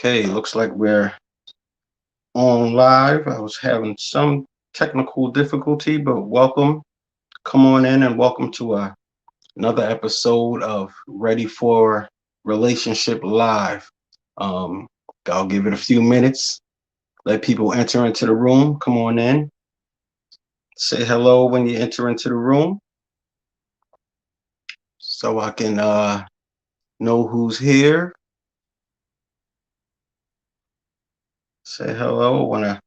Okay, looks like we're on live. I was having some technical difficulty, but welcome. Come on in and welcome to another episode of Ready for Relationship Live. Um, I'll give it a few minutes, let people enter into the room. Come on in. Say hello when you enter into the room so I can know who's here. Say hello. I want to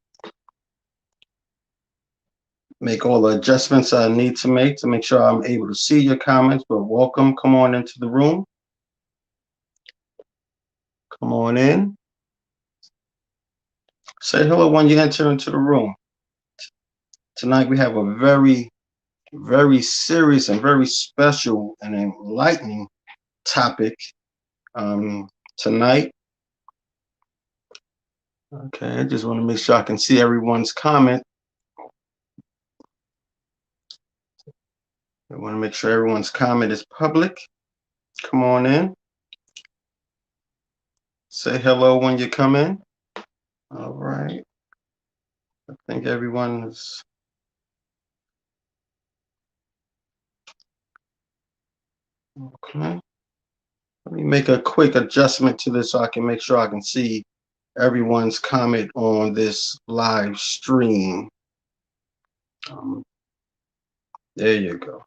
make all the adjustments I need to make sure I'm able to see your comments. But welcome, come on into the room. Come on in. Say hello when you enter into the room. Tonight we have a very serious and very special and enlightening topic tonight. Okay, I just want to make sure I can see everyone's comment. I want to make sure everyone's comment is public. Come on in. Say hello when you come in. All right. I think everyone is. Okay. Let me make a quick adjustment to this so I can make sure I can see everyone's comment on this live stream. There you go.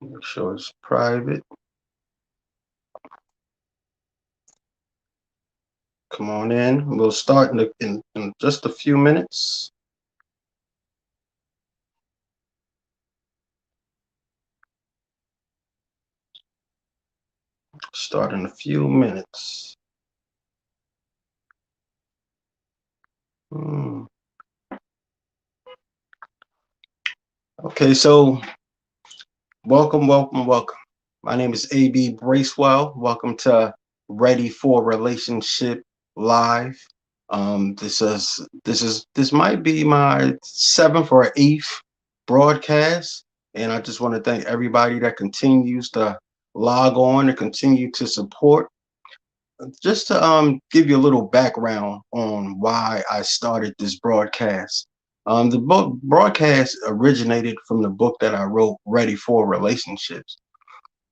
Make sure it's private. Come on in. We'll start in just a few minutes. Start in a few minutes. Okay, so welcome. My name is AB Bracewell. Welcome to Ready for Relationship Live. This might be my 7th or 8th broadcast, and I just want to thank everybody that continues to log on and continue to support. Just to give you a little background on why I started this broadcast. The book broadcast originated from the book that I wrote, Ready for Relationships.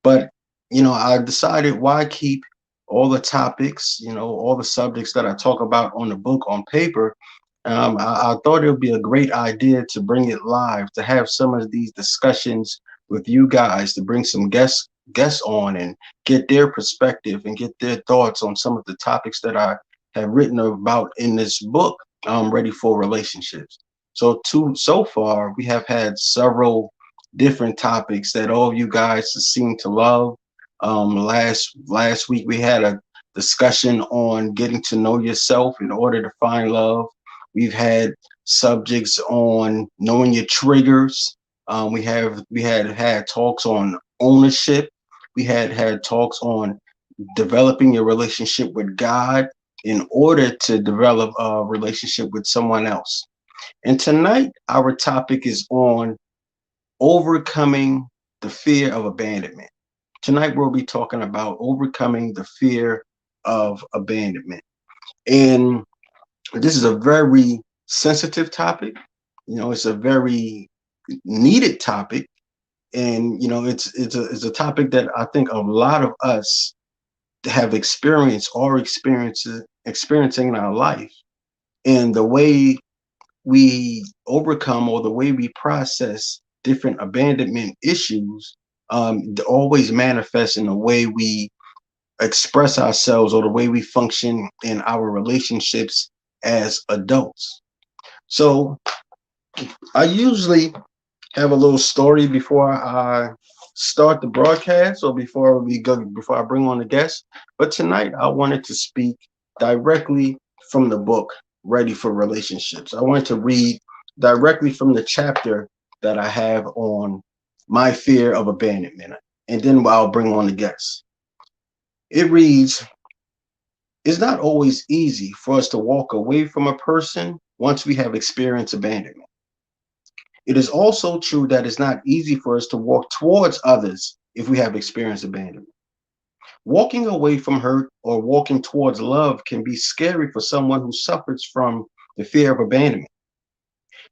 But I decided, why keep all the topics, all the subjects that I talk about on the book on paper. I thought it would be a great idea to bring it live, to have some of these discussions with you guys, to bring some guests on and get their perspective and get their thoughts on some of the topics that I have written about in this book, Ready for Relationships. So far, we have had several different topics that all of you guys seem to love. Last week we had a discussion on getting to know yourself in order to find love. We've had subjects on knowing your triggers. We had talks on ownership. We had talks on developing your relationship with God in order to develop a relationship with someone else. And tonight our topic is on overcoming the fear of abandonment. Tonight we'll be talking about overcoming the fear of abandonment. And this is a very sensitive topic. It's a very needed topic. And it's a topic that I think a lot of us have experienced or experiencing in our life. And the way we overcome, or the way we process different abandonment issues, always manifest in the way we express ourselves or the way we function in our relationships as adults. So I usually have a little story before I start the broadcast, or before I bring on the guest. But tonight I wanted to speak directly from the book Ready for Relationships. I wanted to read directly from the chapter that I have on my fear of abandonment, and then I'll bring on the guests. It reads, "It's not always easy for us to walk away from a person once we have experienced abandonment. It is also true that it's not easy for us to walk towards others if we have experienced abandonment. Walking away from hurt or walking towards love can be scary for someone who suffers from the fear of abandonment.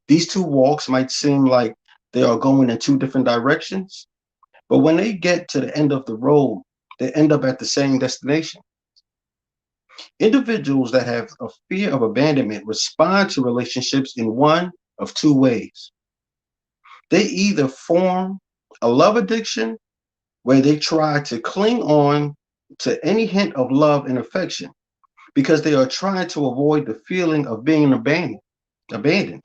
These two walks might seem like they are going in two different directions, but when they get to the end of the road, they end up at the same destination. Individuals that have a fear of abandonment respond to relationships in one of two ways. They either form a love addiction where they try to cling on to any hint of love and affection because they are trying to avoid the feeling of being abandoned,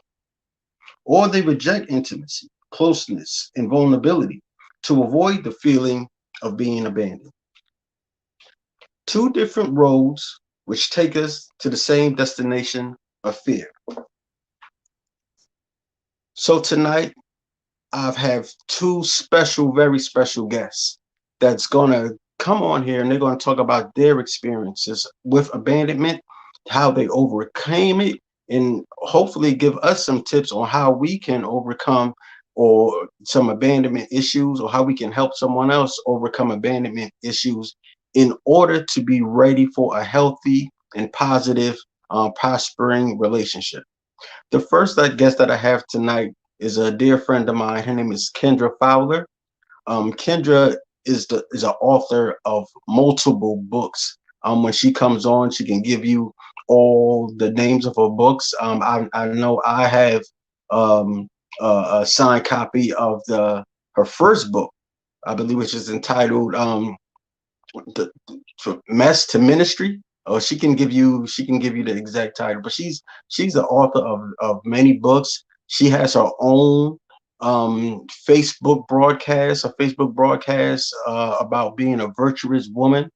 or they reject intimacy, closeness, and vulnerability to avoid the feeling of being abandoned. Two different roads which take us to the same destination of fear. So tonight I've have two special, very special guests that's gonna come on here and they're gonna talk about their experiences with abandonment, how they overcame it, and hopefully give us some tips on how we can overcome or some abandonment issues or how we can help someone else overcome abandonment issues in order to be ready for a healthy and positive, prospering relationship. The first guest that I have tonight is a dear friend of mine. Her name is Kendra Fowler. Kendra is an author of multiple books. When she comes on, she can give you all the names of her books. I know I have um, a signed copy of the her first book, I believe, which is entitled the, from mess to ministry. Oh, she can give you the exact title, but she's the author of many books. She has her own Facebook broadcast about being a virtuous woman.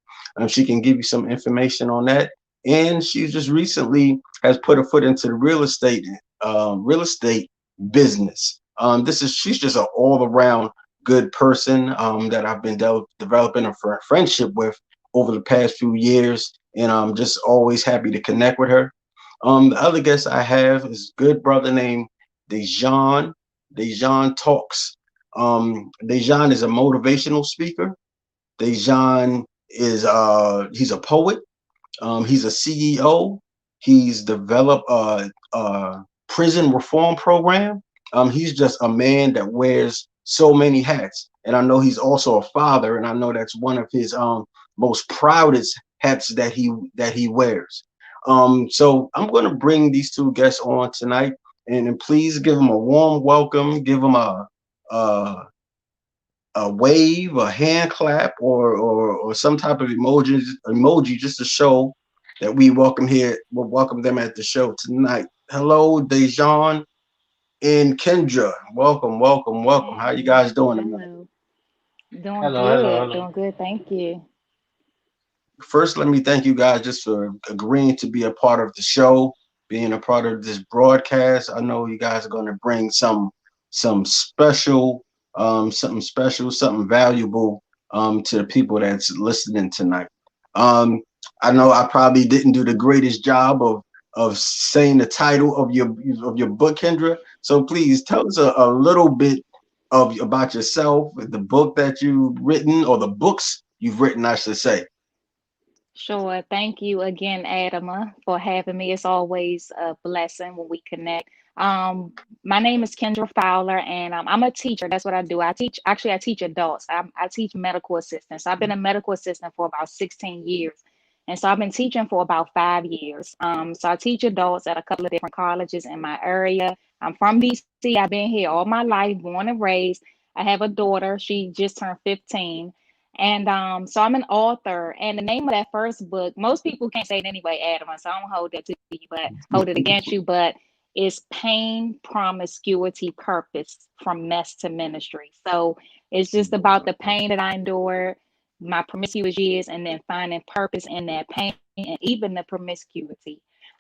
She can give you some information on that. And she just recently has put her foot into the real estate business. This is she's just an all around good person that I've been developing a friendship with over the past few years, and I'm just always happy to connect with her. The other guest I have is a good brother named Dejan. Dejan talks. Dejan is a motivational speaker. Dejan is he's a poet. He's a CEO. He's developed a prison reform program. He's just a man that wears so many hats. And I know he's also a father, and I know that's one of his most proudest hats that he wears. So I'm going to bring these two guests on tonight, and please give them a warm welcome. Give them a wave, a hand clap, or some type of emoji just to show that we'll welcome them at the show tonight. Hello, Dejan and Kendra. Welcome, welcome, welcome. How you Hey, guys doing tonight? hello. Doing Hello, hello, good. hello. Doing good. Thank you. First, let me thank you guys just for agreeing to be a part of the show, being a part of this broadcast. I know you guys are going to bring some special, something special, something valuable to the people that's listening tonight. Um, I know I probably didn't do the greatest job of saying the title of your book, Kendra. So please tell us a little bit of about yourself, the book that you've written, or the books you've written, I should say. Sure. Thank you again, Adama, for having me. It's always a blessing when we connect. My name is Kendra Fowler, and I'm a teacher. That's what I do. I teach adults. I teach medical assistants. I've been a medical assistant for about 16 years. And so I've been teaching for about 5 years. So I teach adults at a couple of different colleges in my area. I'm from DC. I've been here all my life, born and raised. I have a daughter. She just turned 15. And so I'm an author, and the name of that first book, most people can't say it anyway, Adam, so I don't hold that to you, but hold it against you. But it's Pain, Promiscuity, Purpose from Mess to Ministry. So it's just about the pain that I endured, my promiscuous years, and then finding purpose in that pain and even the promiscuity.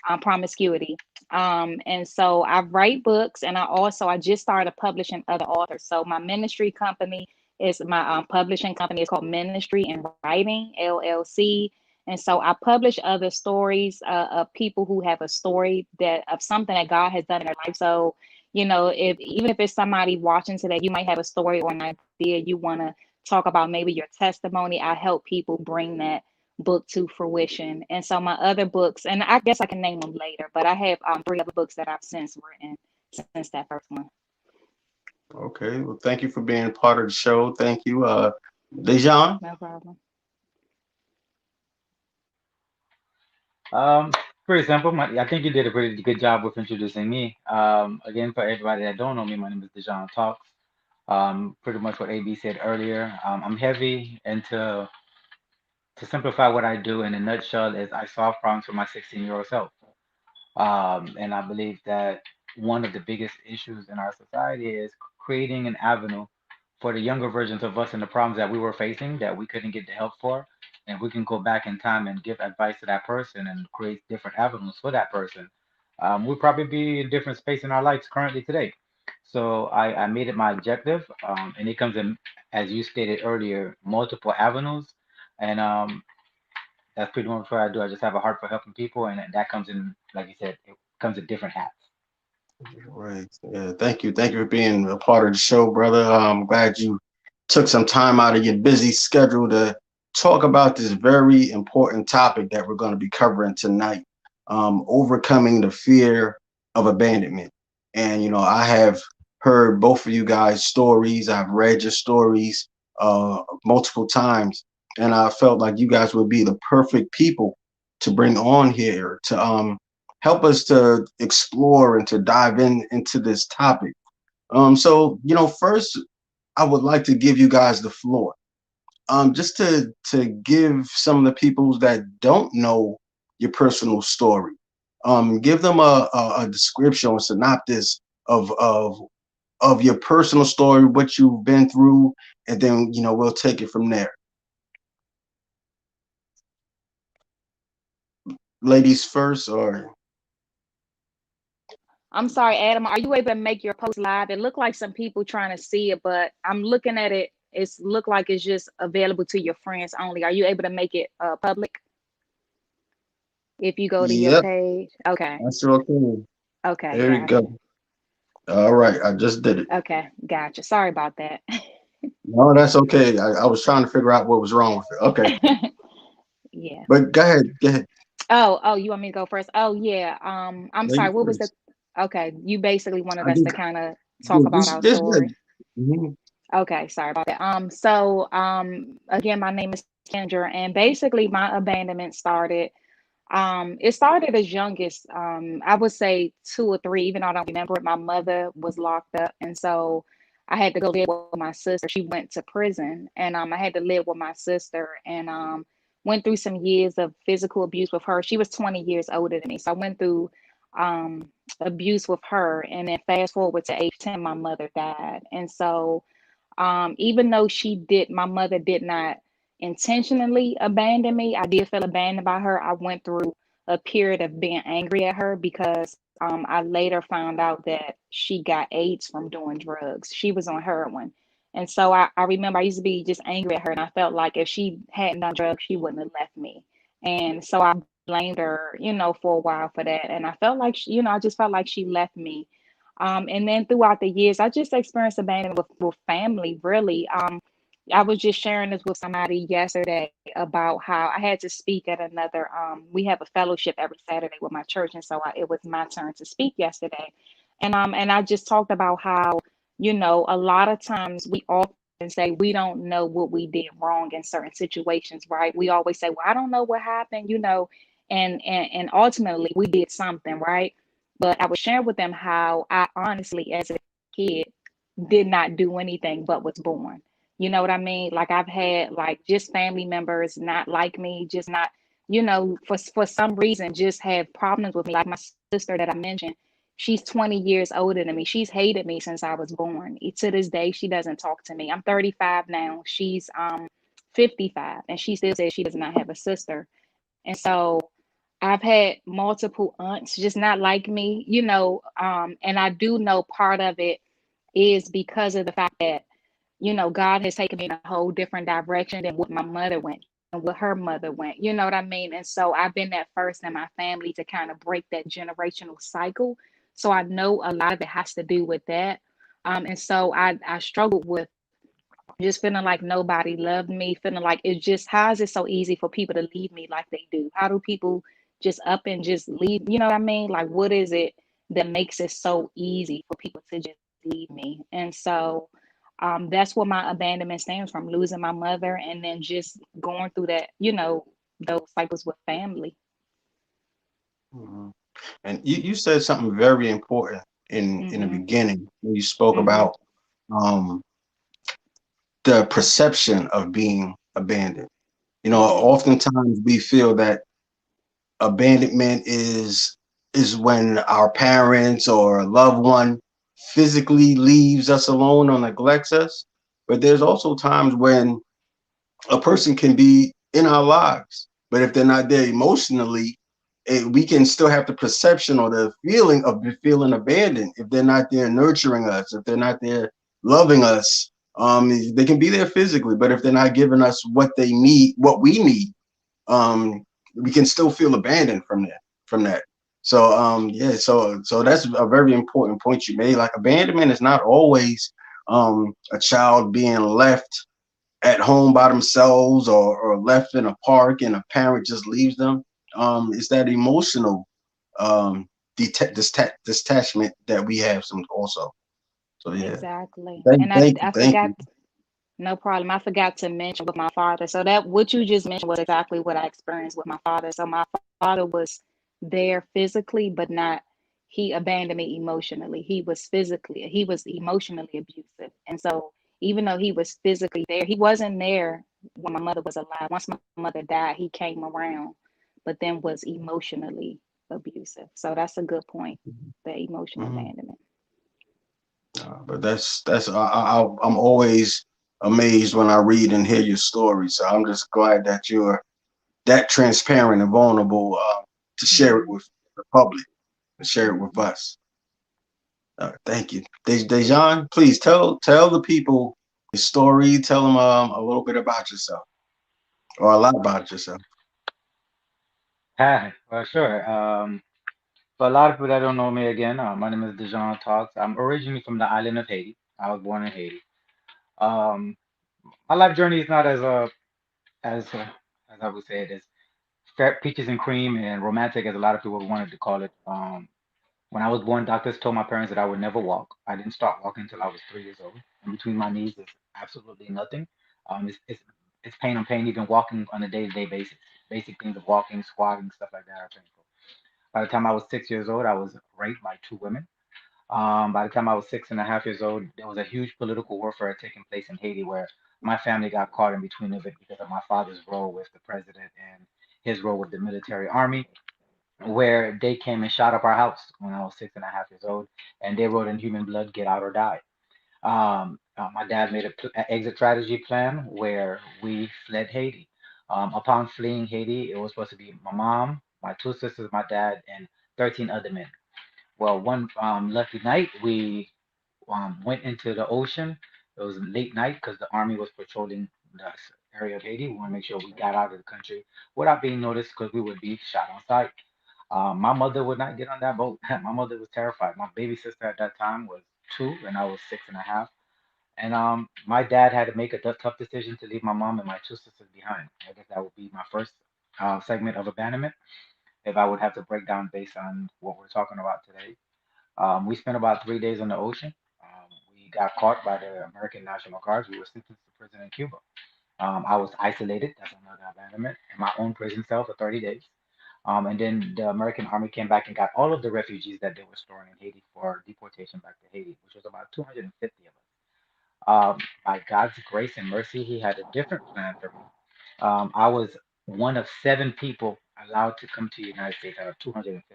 And so I write books, and I just started publishing other authors. So my ministry company is my publishing company is called Ministry and Writing LLC. And so I publish other stories of people who have a story that of something that God has done in their life. So, if even if it's somebody watching today, you might have a story or an idea you want to talk about maybe your testimony. I help people bring that book to fruition. And so my other books, and I guess I can name them later, but I have three other books that I've since written since that first one. Okay. Well, thank you for being part of the show. Thank you, Dejan. No problem. Um, Pretty simple. I think you did a pretty good job with introducing me. Again, for everybody that don't know me, my name is Dejan Talks. Pretty much what AB said earlier. I'm heavy into to simplify what I do in a nutshell is I solve problems for my 16-year-old self. And I believe that one of the biggest issues in our society is creating an avenue for the younger versions of us and the problems that we were facing that we couldn't get the help for. And we can go back in time and give advice to that person and create different avenues for that person. We'll probably be in different space in our lives currently today. So I made it my objective, and it comes in, as you stated earlier, multiple avenues. And that's pretty much what I do. I just have a heart for helping people, and that comes in, like you said, it comes in different hats. Right. Yeah. Thank you. Thank you for being a part of the show, brother. I'm glad you took some time out of your busy schedule to talk about this very important topic that we're going to be covering tonight. Overcoming the fear of abandonment. And, I have heard both of you guys' stories. I've read your stories multiple times. And I felt like you guys would be the perfect people to bring on here to help us to explore and to dive into this topic. So first I would like to give you guys the floor, just to give some of the people that don't know your personal story, give them a description or synopsis of your personal story, what you've been through, and then we'll take it from there. Ladies first, or I'm sorry, Adam. Are you able to make your post live? It looked like some people trying to see it, but I'm looking at it. It's look like it's just available to your friends only. Are you able to make it public if you go to your yep, page? Okay. I sure can. Okay. There you Gotcha. go. All right, I just did it. Okay. Gotcha. Sorry about that. No, that's okay. I was trying to figure out what was wrong with it. Okay, Yeah. but go ahead, go ahead, Oh, you want me to go first? Oh, yeah. I'm sorry. ladies What was the? first. Okay, you basically wanted I us think to kind of talk yeah, about our this story. good. Mhm. Okay, sorry about that. So again, my name is Kendra, and basically my abandonment started. It started as young as I would say 2 or 3, even though I don't remember it. My mother was locked up, and so I had to go live with my sister. She went to prison, and I had to live with my sister, and went through some years of physical abuse with her. She was 20 years older than me, so I went through abuse with her, and then fast forward to age 10, my mother died, and so even though my mother did not intentionally abandon me, I did feel abandoned by her. I went through a period of being angry at her because I later found out that she got AIDS from doing drugs. She was on heroin. And so I remember I used to be just angry at her, and I felt like if she hadn't done drugs, she wouldn't have left me. And so I blamed her, for a while for that. And I felt like, I just felt like she left me. And then throughout the years, I just experienced abandonment with family, really. I was just sharing this with somebody yesterday about how I had to speak at another, we have a fellowship every Saturday with my church. And so it was my turn to speak yesterday. And I just talked about how, a lot of times we often say we don't know what we did wrong in certain situations, right? We always say, well, I don't know what happened, and ultimately we did something, right? But I was sharing with them how I honestly, as a kid, did not do anything but was born. You know what I mean? Like I've had like just family members not like me, just not, for some reason just have problems with me. Like my sister that I mentioned, she's 20 years older than me. She's hated me since I was born. To this day, she doesn't talk to me. I'm 35 now. She's 55, and she still says she does not have a sister. And so I've had multiple aunts just not like me, and I do know part of it is because of the fact that, God has taken me in a whole different direction than what my mother went and what her mother went. You know what I mean? And so I've been that first in my family to kind of break that generational cycle. So I know a lot of it has to do with that. And so I struggled with just feeling like nobody loved me, feeling like it's just, how is it so easy for people to leave me like they do? How do people just up and just leave? You know what I mean? Like, what is it that makes it so easy for people to just leave me? And so that's what my abandonment stems from, losing my mother and then just going through that, those cycles with family. Mhm. And you said something very important in the Mm-hmm. beginning when you spoke Mm-hmm. about um, the perception of being abandoned. Mm-hmm. Oftentimes we feel that abandonment is when our parents or a loved one physically leaves us alone or neglects us. But there's also times when a person can be in our lives, but if they're not there emotionally, we can still have the perception or the feeling of feeling abandoned if they're not there nurturing us, if they're not there loving us. They can be there physically, but if they're not giving us what they need, what we need, um, we can still feel abandoned from that. From that. So yeah, so that's a very important point you made. Like abandonment is not always a child being left at home by themselves or left in a park and a parent just leaves them. It's that emotional detachment that we have some also. So yeah, Exactly. thank And I, thank you, I thank forgot, you. no problem. I forgot to mention with my father. So that what you just mentioned was exactly what I experienced with my father. So my father was there physically, but not, he abandoned me emotionally. He was emotionally abusive. And so even though he was physically there, he wasn't there when my mother was alive. Once my mother died, he came around, but then was emotionally abusive. So that's a good point, the emotional Mhm. abandonment. But I'm always amazed when I read and hear your story. So I'm just glad that you're that transparent and vulnerable to share it Mhm. with the public and share it with Mhm. us. Thank you, Dejan. Please tell the people your story. Tell them a little bit about yourself or a lot about yourself. Hi, well, sure. For a lot of people that don't know me again, my name is Dejan Talks. I'm originally from the island of Haiti. I was born in Haiti. Um, my life journey is not as I would say it is peaches and cream and romantic as a lot of people wanted to call it. When I was born, doctors told my parents that I would never walk. I didn't start walking until I was 3 years old. And between my knees is absolutely nothing. It's pain on pain, even walking on a day-to-day basis. Basic things of walking, squatting, stuff like that are painful. By the time I was 6 years old, I was raped by two women. By the time I was 6.5 years old, there was a huge political warfare taking place in Haiti where my family got caught in between of it because of my father's role with the president and his role with the military army, where they came and shot up our house when I was 6.5 years old, and they wrote in human blood, "Get out or die." My dad made a exit strategy plan where we fled Haiti. Upon fleeing Haiti, it was supposed to be my mom, my two sisters, my dad, and 13 other men. Well, one lucky night, we went into the ocean. It was late night because the army was patrolling the area of Haiti. We want to make sure we got out of the country without being noticed because we would be shot on sight. My mother would not get on that boat. My mother was terrified. My baby sister at that time was 2, and I was 6.5. And my dad had to make a tough decision to leave my mom and my two sisters behind. I guess that would be my first segment of abandonment if I would have to break down based on what we're talking about today. We spent about 3 days on the ocean. We got caught by the American National Guards. We were sentenced to prison in Cuba. I was isolated. That's another abandonment in my own prison cell for 30 days. And then the American army came back and got all of the refugees that they were storing in Haiti for deportation back to Haiti, which was about 250 of us. By God's grace and mercy, He had a different plan for me. I was one of 7 people allowed to come to the United States out of 250.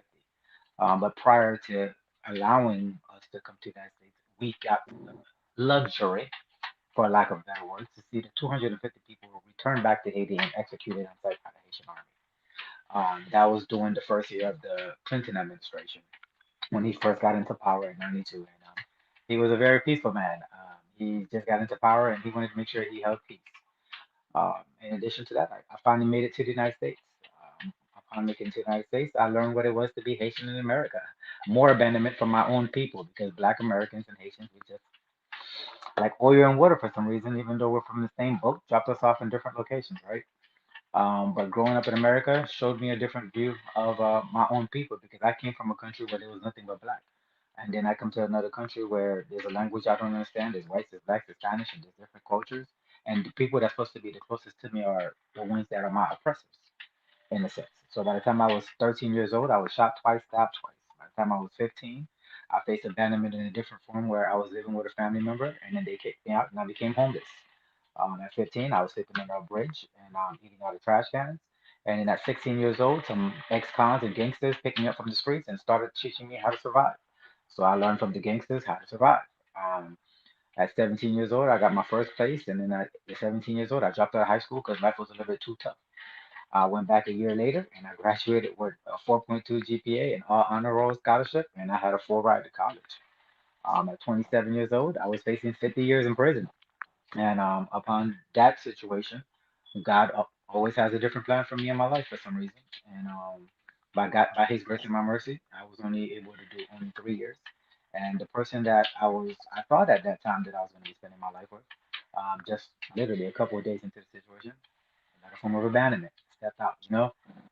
But prior to allowing us to come to the United States, we got the luxury, for lack of better words, to see the 250 people return back to Haiti and executed on site by the Haitian army. That was during the first year of the Clinton administration when he first got into power in '92. And he was a very peaceful man. He just got into power and he wanted to make sure he held peace. In addition to that, I finally made it to the United States. Upon making it to the United States, I learned what it was to be Haitian in America. More abandonment from my own people because Black Americans and Haitians, like oil and water for some reason, even though we're from the same boat, dropped us off in different locations, right? But growing up in America showed me a different view of my own people because I came from a country where there was nothing but black. And then I come to another country where there's a language I don't understand. There's whites, there's blacks, there's Spanish, and there's different cultures. And the people that's supposed to be the closest to me are the ones that are my oppressors, in a sense. So by the time I was 13 years old, I was shot twice, stabbed twice. By the time I was 15, I faced abandonment in a different form where I was living with a family member, and then they kicked me out, and I became homeless. At 15, I was sleeping under a bridge and eating out of trash cans. And then at 16 years old, some ex-cons and gangsters picked me up from the streets and started teaching me how to survive. So I learned from the gangsters how to survive. Um, at 17 years old, I got my first place, and then at 17 years old, I dropped out of high school because life was a little bit too tough. I went back a year later, and I graduated with a 4.2 GPA and all honor roll scholarship, and I had a full ride to college. At 27 years old, I was facing 50 years in prison. And upon that situation, God always has a different plan for me in my life for some reason. And by His grace and my mercy, I was only able to do only 3 years. And the person that I thought at that time that I was going to be spending my life with, just literally a couple of days into the situation, another form of abandonment, stepped out.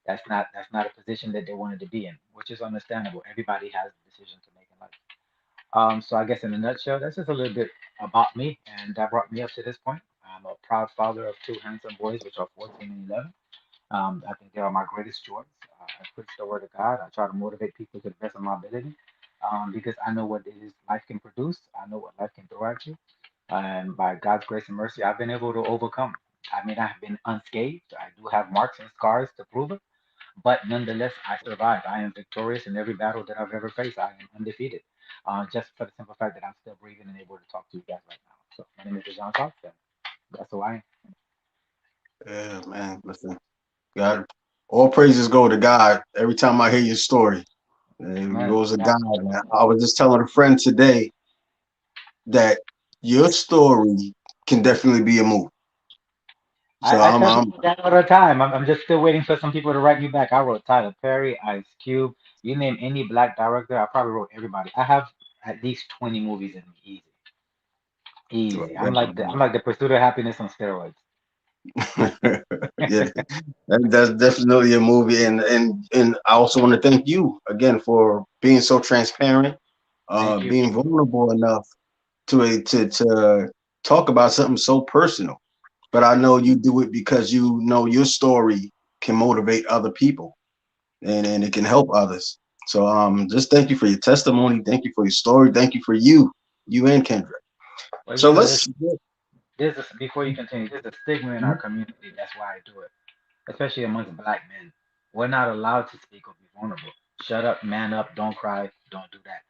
That's not a position that they wanted to be in, which is understandable. Everybody has a decision to make in life. So I guess in a nutshell, that's just a little bit about me, and that brought me up to this point. I'm a proud father of two handsome boys, which are 14 and 11. I think they are my greatest joys. I preach the word of God. I try to motivate people to the best of my ability, because I know what it is life can produce. I know what life can throw at you, and by God's grace and mercy, I've been able to overcome. I mean, I've been unscathed. I do have marks and scars to prove it, but nonetheless, I survived. I am victorious in every battle that I've ever faced. I am undefeated. Just for the simple fact that I'm still breathing and able to talk to you guys right now. So my name is John Talk. And that's who I am. Yeah, man. Listen, God, all praises go to God. Every time I hear your story, it Man, goes to yeah. God. Man. I was just telling a friend today that your story can definitely be a movie. So I tell I'm people that all the time. I'm just still waiting for some people to write me back. I wrote Tyler Perry, Ice Cube. You name any black director, I probably wrote everybody. I have at least 20 movies in me. Easy, easy. I'm like the pursuit of happiness on steroids. yeah, that's definitely a movie, and I also want to thank you again for being so transparent, Thank you. being vulnerable enough to talk about something so personal. But I know you do it because you know your story can motivate other people and it can help others. So just thank you for your testimony, thank you for your story, thank you for you and Kendra. Well, So there's let's before you continue, there's a stigma in our community. That's why I do it, especially amongst black men. We're not allowed to speak or be vulnerable. Shut up, man up, don't cry, don't do that.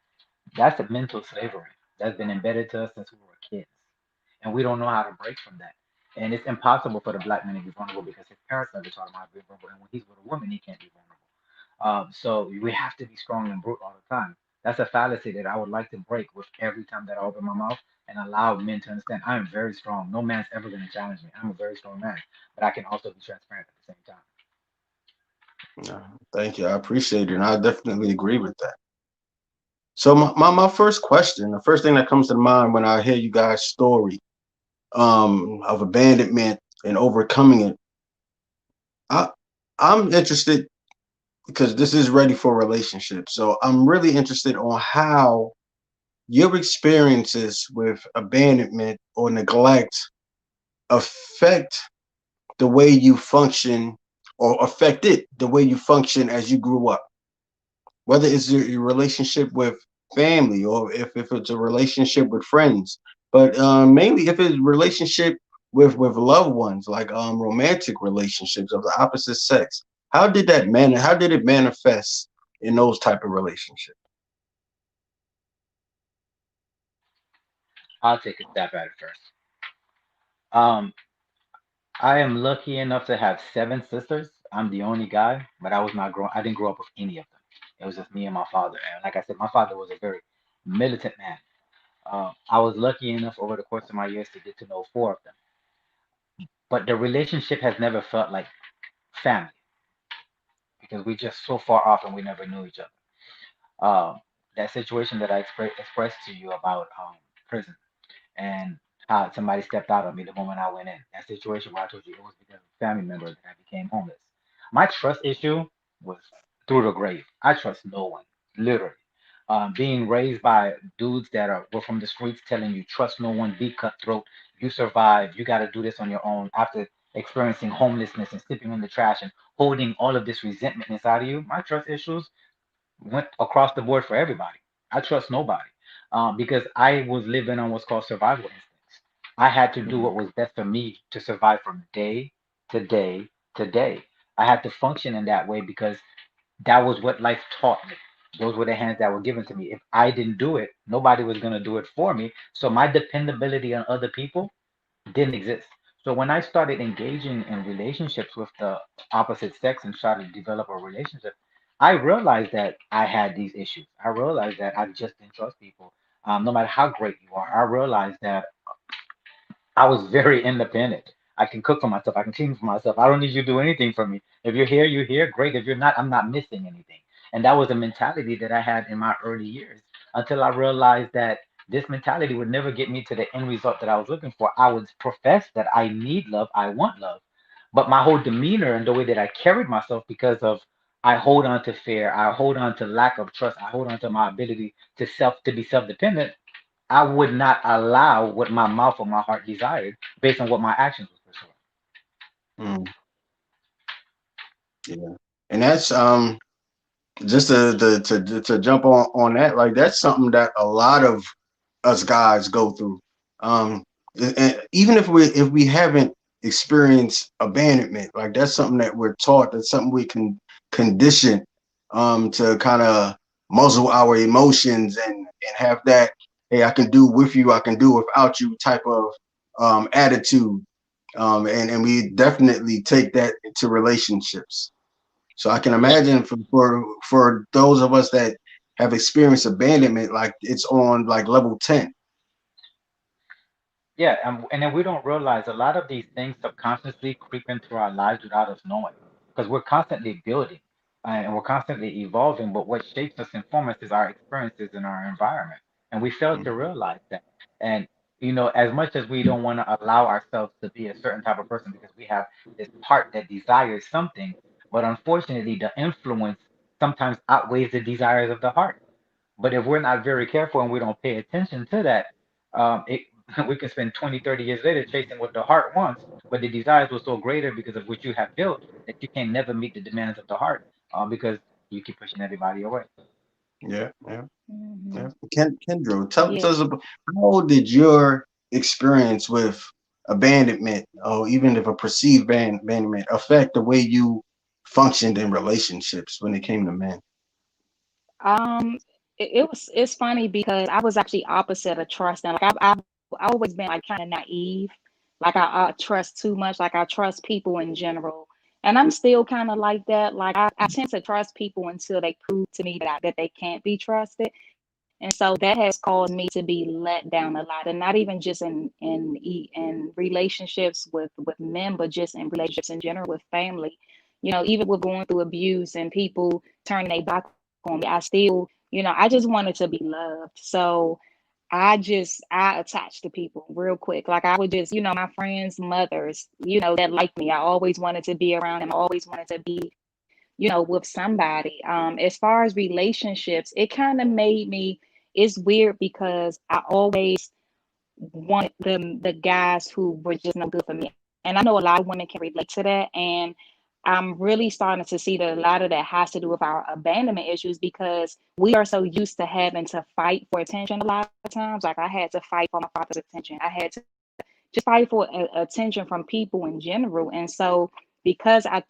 That's a mental slavery that's been embedded to us since we were kids. And we don't know how to break from that. And it's impossible for the black man to be vulnerable because his parents never taught him how to be vulnerable. And when he's with a woman, he can't be vulnerable. So we have to be strong and brute all the time. That's a fallacy that I would like to break with every time that I open my mouth and allow men to understand I am very strong. No man's ever going to challenge me. I'm a very strong man, but I can also be transparent at the same time. thank you. I appreciate it, and I definitely agree with that. So my first question, the first thing that comes to mind when I hear you guys' story of abandonment and overcoming it, I I'm interested because this is ready for relationships. So I'm really interested on how your experiences with abandonment or neglect affect the way you function or affected the way you function as you grew up, whether it's your relationship with family or if it's a relationship with friends, but mainly if it's relationship with loved ones, like romantic relationships of the opposite sex. How did it manifest in those type of relationships? I'll take a stab at it first. Um, I am lucky enough to have seven sisters. I'm the only guy, but I didn't grow up with any of them. It was just me and my father. And like I said, my father was a very militant man. I was lucky enough over the course of my years to get to know four of them. But the relationship has never felt like family because we just so far off and we never knew each other. Um, that situation that I expressed to you about prison. and how somebody stepped out on me the moment I went in. That situation where I told you it was because of a family member that I became homeless. My trust issue was through the grave. I trust no one, literally. Being raised by dudes that were from the streets telling you trust no one, be cutthroat, you survive, you got to do this on your own. After experiencing homelessness and sleeping in the trash and holding all of this resentment inside of you, my trust issues went across the board for everybody. I trust nobody because I was living on what's called survival instincts. I had to do Mhm. what was best for me to survive from day to day to day. I had to function in that way because that was what life taught me. Those were the hands that were given to me. If I didn't do it, nobody was going to do it for me. So my dependability on other people didn't exist. So when I started engaging in relationships with the opposite sex and started to develop a relationship, I realized that I had these issues. I realized that I just didn't trust people, no matter how great you are. I realized that I was very independent. I can cook for myself. I can clean for myself. I don't need you to do anything for me. If you're here, you're here. Great. If you're not, I'm not missing anything. And that was a mentality that I had in my early years until I realized that this mentality would never get me to the end result that I was looking for. I would profess that I need love, I want love. But my whole demeanor and the way that I carried myself because of I hold on to fear, I hold on to lack of trust, I hold on to my ability to be self-dependent, I would not allow what my mouth or my heart desired based on what my actions was pursuing. Mm, yeah, and that's just to jump on that, like that's something that a lot of us guys go through. Um, and even if we haven't experienced abandonment, like that's something that we're taught. That's something we can condition to kind of muzzle our emotions and have that, hey, I can do with you, I can do without you type of attitude. And we definitely take that into relationships. So I can Yeah, imagine for those of us that have experienced abandonment, like it's on like level 10. yeah, and then we don't realize a lot of these things subconsciously creep into our lives without us knowing, because we're constantly building and we're constantly evolving. But what shapes us and forms us is our experiences and our environment, and we fail to realize that. And as much as we don't want to allow ourselves to be a certain type of person because we have this heart that desires something, but unfortunately, the influence sometimes outweighs the desires of the heart. But if we're not very careful and we don't pay attention to that, it we can spend 20, 30 years later chasing what the heart wants, but the desires were so greater because of what you have built that you can never meet the demands of the heart because you keep pushing everybody away. Yeah, yeah, Hmm. yeah. Kendra, tell Yeah. us about how did your experience with abandonment, or even if a perceived abandonment, affect the way you functioned in relationships when it came to men? It's funny because I was actually opposite of trusting. Like I've always been like kind of naive. Like I trust too much. Like I trust people in general. And I'm still kind of like that. Like I tend to trust people until they prove to me that they can't be trusted. And so that has caused me to be let down a lot. And not even just in relationships with men, but just in relationships in general with family. Even with going through abuse and people turning their back on me, I still, I just wanted to be loved. So I attached to people real quick. Like I would just, my friends' mothers, that liked me. I always wanted to be around them. I always wanted to be, with somebody. As far as relationships, it kind of made me, it's weird because I always wanted the guys who were just no good for me. And I know a lot of women can relate to that. And I'm really starting to see that a lot of that has to do with our abandonment issues because we are so used to having to fight for attention a lot of times. Like I had to fight for my father's attention. I had to just fight for attention from people in general. And so because I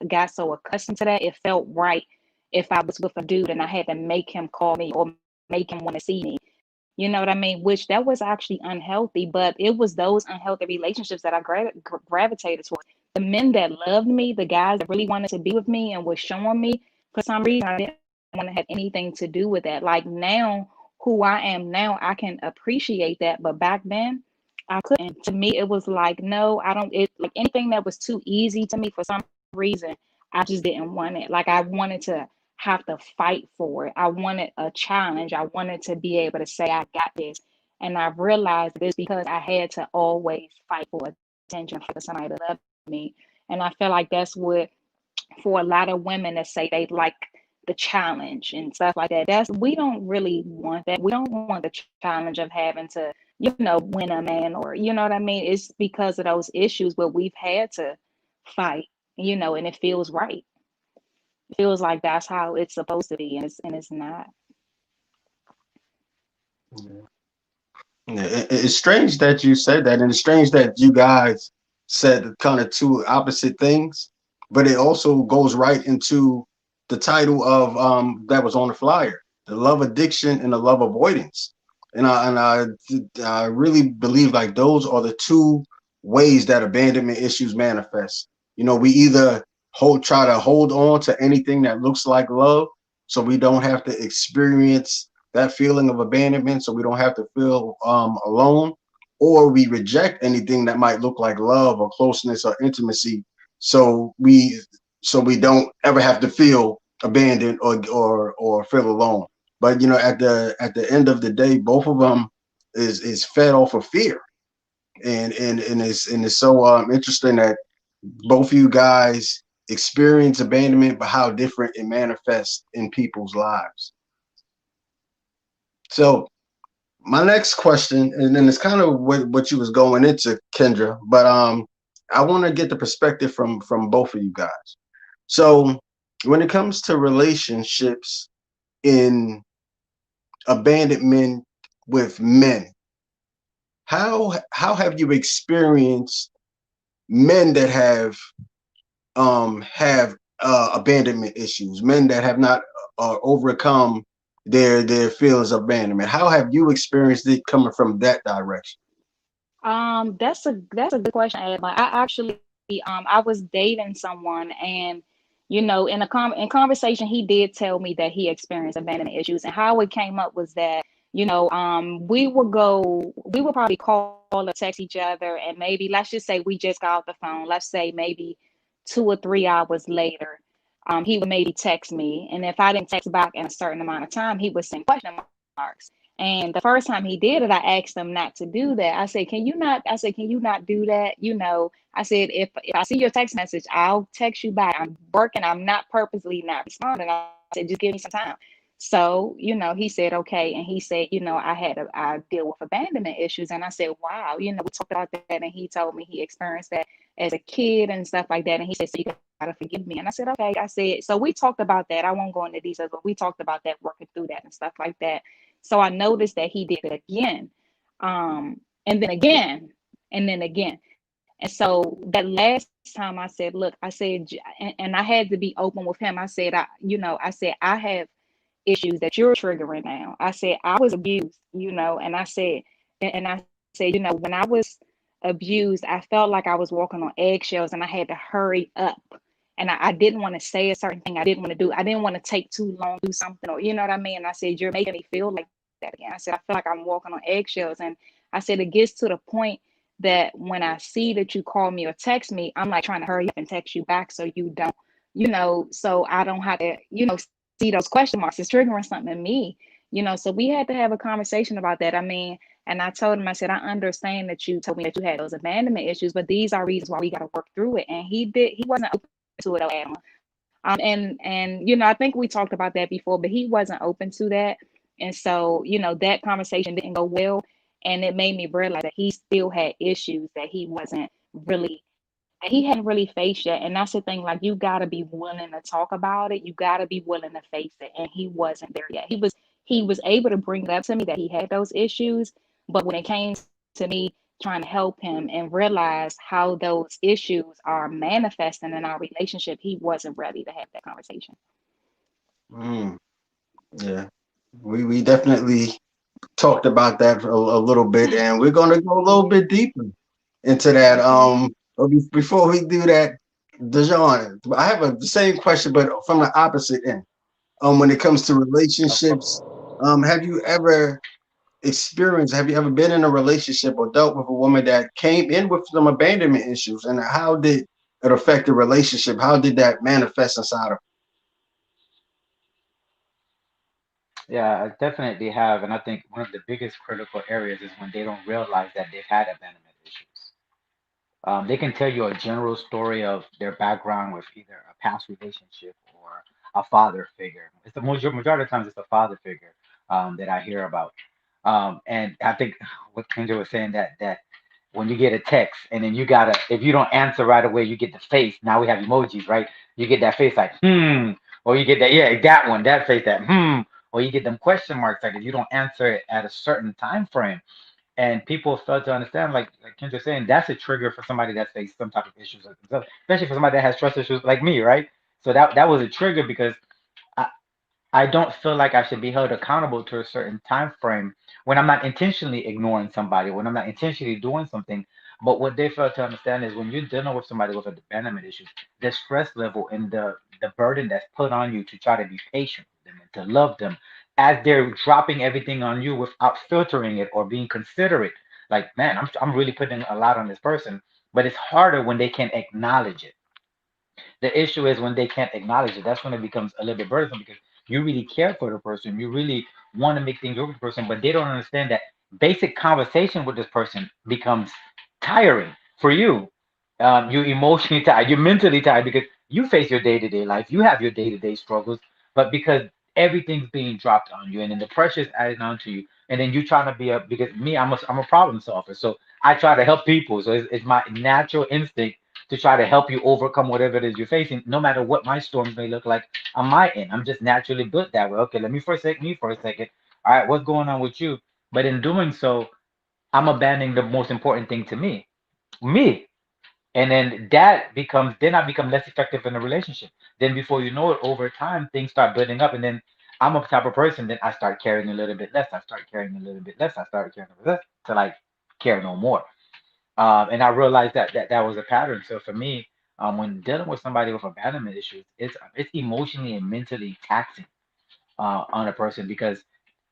got so accustomed to that, it felt right if I was with a dude and I had to make him call me or make him want to see me. You know what I mean? Which that was actually unhealthy, but it was those unhealthy relationships that I gravitated towards. The men that loved me, the guys that really wanted to be with me and was showing me, for some reason, I didn't want to have anything to do with that. Like now, who I am now, I can appreciate that, but back then, I couldn't. To me, it was like, no, I don't. It like anything that was too easy to me for some reason, I just didn't want it. Like I wanted to have to fight for it. I wanted a challenge. I wanted to be able to say, I got this. And I realized this because I had to always fight for attention, fight for somebody to love me. And I feel like that's what, for a lot of women that say they like the challenge and stuff like that. That's, we don't really want that. We don't want the challenge of having to, win a man, or you know what I mean? It's because of those issues where we've had to fight, and it feels right. It feels like that's how it's supposed to be, and it's not. Yeah, it's strange that you said that, and it's strange that you guys said kind of two opposite things, but it also goes right into the title of that was on the flyer, the love addiction and the love avoidance. And I really believe like those are the two ways that abandonment issues manifest. We either try to hold on to anything that looks like love, so we don't have to experience that feeling of abandonment, so we don't have to feel alone, or we reject anything that might look like love or closeness or intimacy, so we don't ever have to feel abandoned or feel alone. But at the end of the day, both of them is fed off of fear, and it's so interesting that both of you guys experience abandonment, but how different it manifests in people's lives. So my next question, and then it's kind of what you was going into, Kendra, but I want to get the perspective from both of you guys. So when it comes to relationships in abandonment with men, how have you experienced men that have abandonment issues, men that have not overcome their feelings of abandonment? How have you experienced it coming from that direction? That's a good question, Ed. Like, I actually, I was dating someone, and in conversation, he did tell me that he experienced abandonment issues, and how it came up was that, we would probably call or text each other, and maybe, let's just say we just got off the phone. Let's say maybe 2 or 3 hours later, he would maybe text me, and if I didn't text back in a certain amount of time, he would send question marks. And the first time he did it, I asked him not to do that. I said, "Can you not?" I said, "Can you not do that?" I said, "If I see your text message, I'll text you back. I'm working. I'm not purposely not responding." I said, "Just give me some time." So, he said, "Okay." And he said, I deal with abandonment issues. And I said, "Wow." We talked about that. And he told me he experienced that as a kid and stuff like that. And he said, "So you gotta forgive me." And I said, "Okay." I said, so we talked about that. I won't go into details, but we talked about that, working through that and stuff like that. So I noticed that he did it again, and then again, and then again. And so that last time I said, "Look," I said, and I had to be open with him. I said, I said, "I have issues that you're triggering now." I said, "I was abused, and I said, when I was abused, I felt like I was walking on eggshells, and I had to hurry up. And I didn't want to say a certain thing. I didn't want to do. I didn't want to take too long to do something, or you know what I mean." And I said, "You're making me feel like that again." I said, "I feel like I'm walking on eggshells." And I said, "It gets to the point that when I see that you call me or text me, I'm like trying to hurry up and text you back so you don't, so I don't have to, see those question marks. It's triggering something in me, So we had to have a conversation about that. I mean, and I told him, I said, "I understand that you told me that you had those abandonment issues, but these are reasons why we got to work through it." And he wasn't open to it, though, Adam. And I think we talked about that before, but he wasn't open to that. And so, that conversation didn't go well. And it made me realize that he still had issues that he hadn't really faced yet. And that's the thing, like, you gotta be willing to talk about it. You gotta be willing to face it. And he wasn't there yet. He was able to bring it up to me that he had those issues, but when it came to me trying to help him and realize how those issues are manifesting in our relationship, he wasn't ready to have that conversation. Mm, yeah, we definitely talked about that a little bit, and we're going to go a little bit deeper into that. Okay. But before we do that, Dejan, I have the same question, but from the opposite end. When it comes to relationships, have you ever been in a relationship or dealt with a woman that came in with some abandonment issues, and how did it affect the relationship? How did that manifest inside of Yeah, I definitely have. And I think one of the biggest critical areas is when they don't realize that they've had abandonment issues. They can tell you a general story of their background with either a past relationship or a father figure. It's the majority of times it's the father figure that I hear about. And I think what Kendra was saying that when you get a text and then you gotta if you don't answer right away, you get the face. Now we have emojis, right? You get that face like or you get that that one, that face that or you get them question marks like if you don't answer it at a certain time frame and people fail to understand, like Kendra saying, that's a trigger for somebody that's faced some type of issues with themselves, especially for somebody that has trust issues like me, right? So that was a trigger because I, I don't feel like I should be held accountable to a certain time frame when I'm not intentionally ignoring somebody, when I'm not intentionally doing something. But what they fail to understand is when you're dealing with somebody with abandonment issues, the stress level and the burden that's put on you to try to be patient with them and to love them as they're dropping everything on you without filtering it or being considerate. Like, man, I'm really putting a lot on this person, but it's harder when they can acknowledge it. The issue is when they can't acknowledge it. That's when it becomes a little bit burdensome because you really care for the person. You really want to make things work with the person, but they don't understand that basic conversation with this person becomes tiring for you. You're emotionally tired. You're mentally tired because you face your day to day life. You have your day to day struggles, but because everything's being dropped on you and then the pressure's added onto you, and then you trying to be a because me, I'm a problem solver. So I try to help people. So it's my natural instinct to try to help you overcome whatever it is you're facing, no matter what my storms may look like on my end. I'm just naturally built that way. Okay, let me forsake me for a second. All right, what's going on with you? But in doing so, I'm abandoning the most important thing to me. And then I become less effective in the relationship. Then before you know it, over time, things start building up. And then I'm a type of person, then I start caring a little bit less. I start caring a little bit less. I start caring a little bit less till I care no more. And I realized that was a pattern. So for me, when dealing with somebody with abandonment issues, it's emotionally and mentally taxing on a person because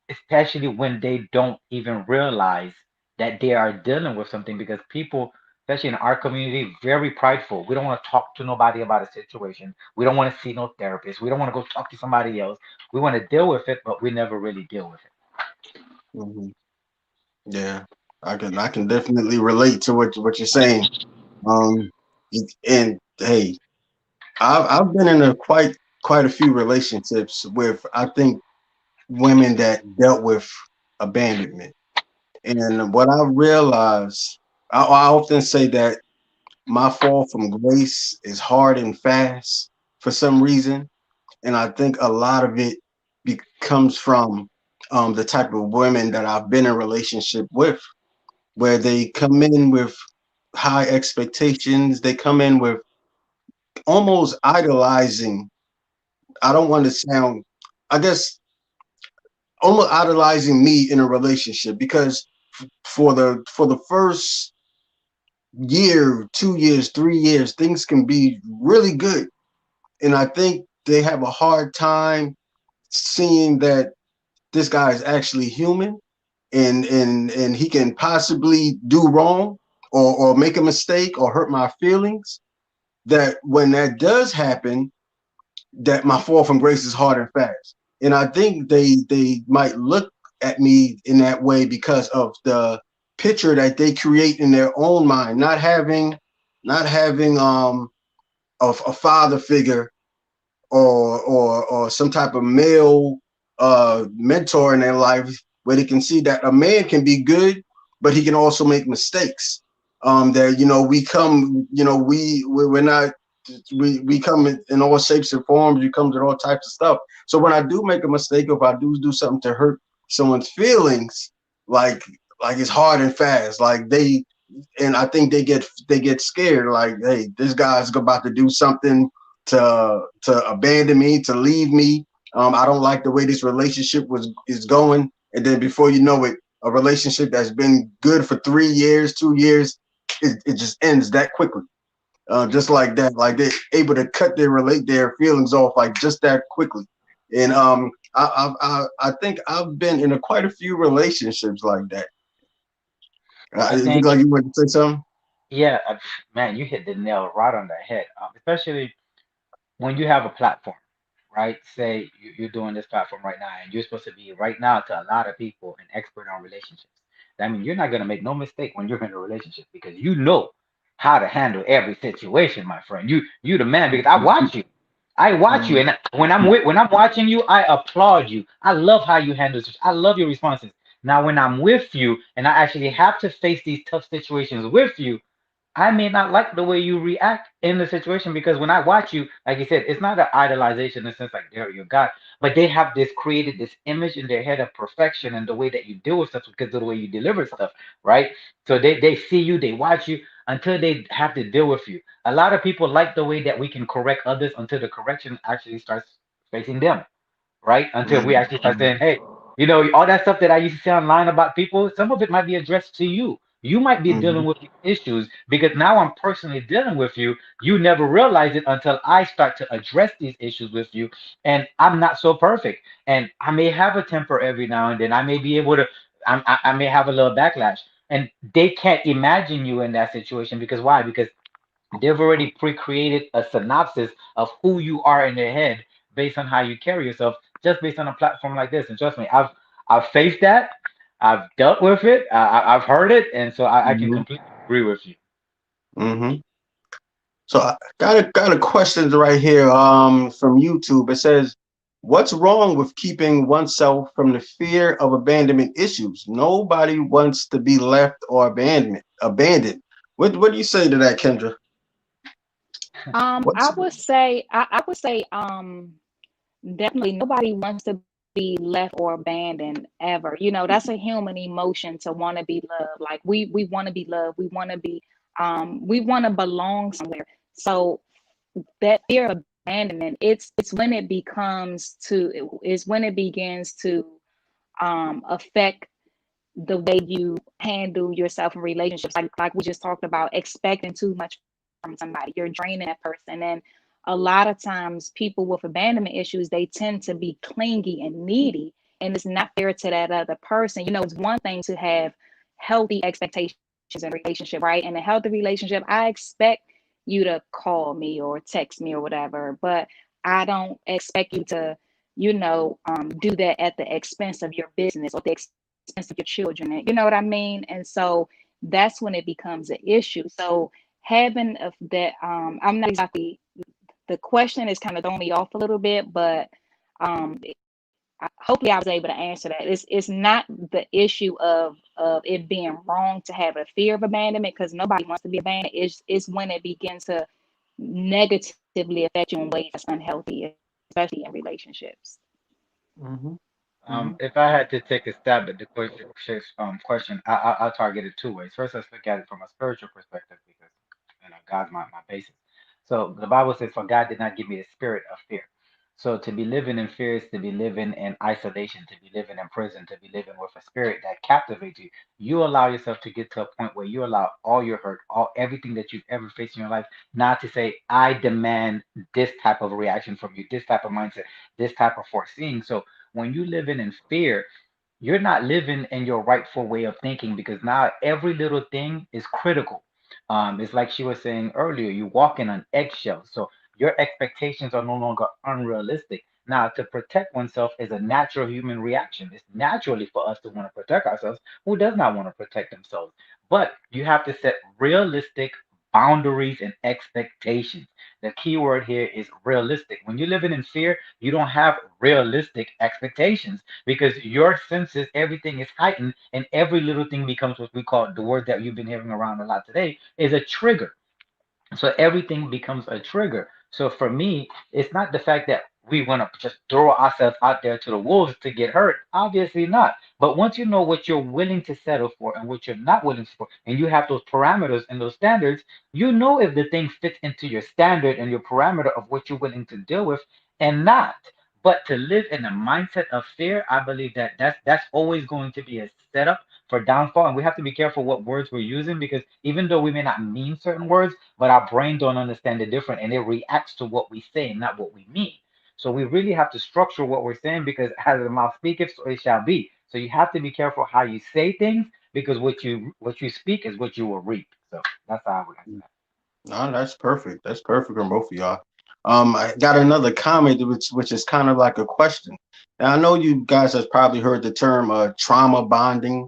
especially when they don't even realize that they are dealing with something because people, especially in our community, very prideful. We don't want to talk to nobody about a situation. We don't want to see no therapist. We don't want to go talk to somebody else. We want to deal with it, but we never really deal with it. Hmm. Yeah, I can definitely relate to what you're saying. Um, and hey, I've been in a quite a few relationships with I think women that dealt with abandonment. And what I realized, I often say that my fall from grace is hard and fast for some reason. And I think a lot of it comes from the type of women that I've been in relationship with, where they come in with high expectations. They come in with almost idolizing. I don't want to sound, I guess, almost idolizing me in a relationship because for the first year, 2 years, 3 years, things can be really good. And I think they have a hard time seeing that this guy is actually human and he can possibly do wrong or make a mistake or hurt my feelings. That when that does happen, that my fall from grace is hard and fast. And I think they might look at me in that way because of the picture that they create in their own mind, not having a father figure or some type of male mentor in their life where they can see that a man can be good, but he can also make mistakes. That we come, we're not we come in all shapes and forms. We come to all types of stuff. So when I do make a mistake, if I do something to hurt someone's feelings, like like it's hard and fast. Like and I think they get scared. Like, hey, this guy's about to do something to abandon me, to leave me. I don't like the way this relationship is going. And then before you know it, a relationship that's been good for 3 years, 2 years, it just ends that quickly. Just like that, like they're able to cut their feelings off like just that quickly. And I think I've been in quite a few relationships like that. I It looked think, like you wanted to say something. yeah, man, you hit the nail right on the head, especially when you have a platform, right? Say you're doing this platform right now, and you're supposed to be right now to a lot of people an expert on relationships. That means you're not gonna make no mistake when you're in a relationship because you know how to handle every situation, my friend. You the man because I watch you. I watch you, Mhm. and when I'm watching you, I applaud you. I love how you handle this. I love your responses. Now, when I'm with you, and I actually have to face these tough situations with you, I may not like the way you react in the situation because when I watch you, like you said, it's not an idolization in the sense like they're your God, but they have this created this image in their head of perfection and the way that you deal with stuff because of the way you deliver stuff, right? So they see you, they watch you until they have to deal with you. A lot of people like the way that we can correct others until the correction actually starts facing them, right? Until we Mhm. actually start saying, hey, you know, all that stuff that I used to say online about people, some of it might be addressed to you. You might be dealing Mhm. with these issues because now I'm personally dealing with you. You never realize it until I start to address these issues with you. And I'm not so perfect. And I may have a temper every now and then. I may be able to, I may have a little backlash. And they can't imagine you in that situation because why? Because they've already pre-created a synopsis of who you are in their head based on how you carry yourself, just based on a platform like this. And trust me, I've faced that, I've dealt with it, I've heard it, and so I can Mhm. completely agree with you. Mhm. So I got a question right here from YouTube. It says, "What's wrong with keeping oneself from the fear of abandonment issues? Nobody wants to be left or abandoned. Abandoned. What do you say to that, Kendra? I What's would say, I would say, definitely nobody wants to be left or abandoned ever. You know, that's a human emotion to want to be loved. Like we want to be loved. We want to belong somewhere. So that fear of abandonment, it's when it becomes to is when it begins to affect the way you handle yourself in relationships. Like we just talked about, expecting too much from somebody. You're draining that person. And a lot of times people with abandonment issues, they tend to be clingy and needy. And it's not fair to that other person. You know, it's one thing to have healthy expectations in a relationship, right? In a healthy relationship, I expect you to call me or text me or whatever, but I don't expect you to, do that at the expense of your business or the expense of your children. And you know what I mean? And so that's when it becomes an issue. So having of that, I'm not exactly, the question is kind of throwing me off a little bit, but hopefully I was able to answer that. It's not the issue of it being wrong to have a fear of abandonment because nobody wants to be abandoned. It's when it begins to negatively affect you in ways that's unhealthy, especially in relationships. Mhm. Mhm. If I had to take a stab at the question, I'll target it two ways. First, let's look at it from a spiritual perspective because you know God's my basis. So the Bible says, "For God did not give me a spirit of fear." So to be living in fear is to be living in isolation, to be living in prison, to be living with a spirit that captivates you. You allow yourself to get to a point where you allow all your hurt, all everything that you've ever faced in your life, not to say, "I demand this type of reaction from you, this type of mindset, this type of foreseeing." So when you living in fear, you're not living in your rightful way of thinking because now every little thing is critical. It's like she was saying earlier, you walking on eggshells. So your expectations are no longer unrealistic. Now, to protect oneself is a natural human reaction. It's naturally for us to want to protect ourselves. Who does not want to protect themselves? But you have to set realistic boundaries and expectations. The key word here is realistic. When you're living in fear, you don't have realistic expectations because your senses, everything is heightened, and every little thing becomes what we call the word that you've been hearing around a lot today is a trigger. So everything becomes a trigger. So for me, it's not the fact that we want to just throw ourselves out there to the wolves to get hurt. Obviously not. But once you know what you're willing to settle for and what you're not willing for, and you have those parameters and those standards, you know if the thing fits into your standard and your parameter of what you're willing to deal with and not. But to live in a mindset of fear, I believe that that's always going to be a setup for downfall. And we have to be careful what words we're using because even though we may not mean certain words, but our brain don't understand the difference and it reacts to what we say, not what we mean. So we really have to structure what we're saying because as the mouth speaketh, so it shall be. So you have to be careful how you say things because what you speak is what you will reap. So that's how I would answer that. No, that's perfect. That's perfect from both of y'all. I got another comment which is kind of like a question. And I know you guys have probably heard the term trauma bonding,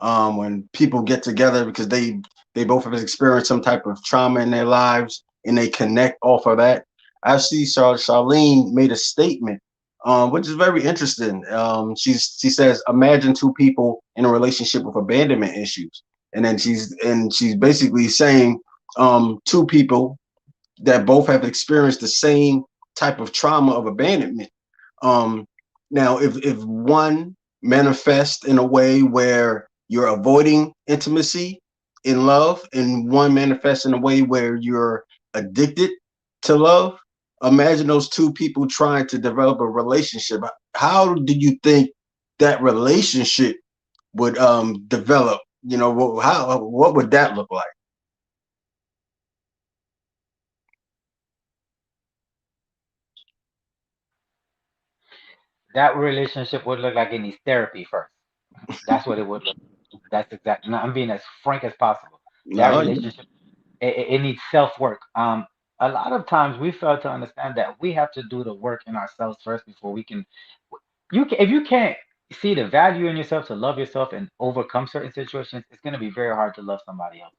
when people get together because they both have experienced some type of trauma in their lives and they connect off of that. I see Charlene made a statement, which is very interesting. She says, imagine two people in a relationship with abandonment issues, and then she's basically saying, two people that both have experienced the same type of trauma of abandonment. Um, Now, if one manifests in a way where you're avoiding intimacy in love, and one manifests in a way where you're addicted to love, imagine those two people trying to develop a relationship. How do you think that relationship would develop? You know, what would that look like? That relationship would look like it needs therapy first. That's what it would look. That's exactly. No, I'm being as frank as possible. That No, relationship, it needs self work. A lot of times we fail to understand that we have to do the work in ourselves first before we can. If you can't see the value in yourself to love yourself and overcome certain situations, it's going to be very hard to love somebody else.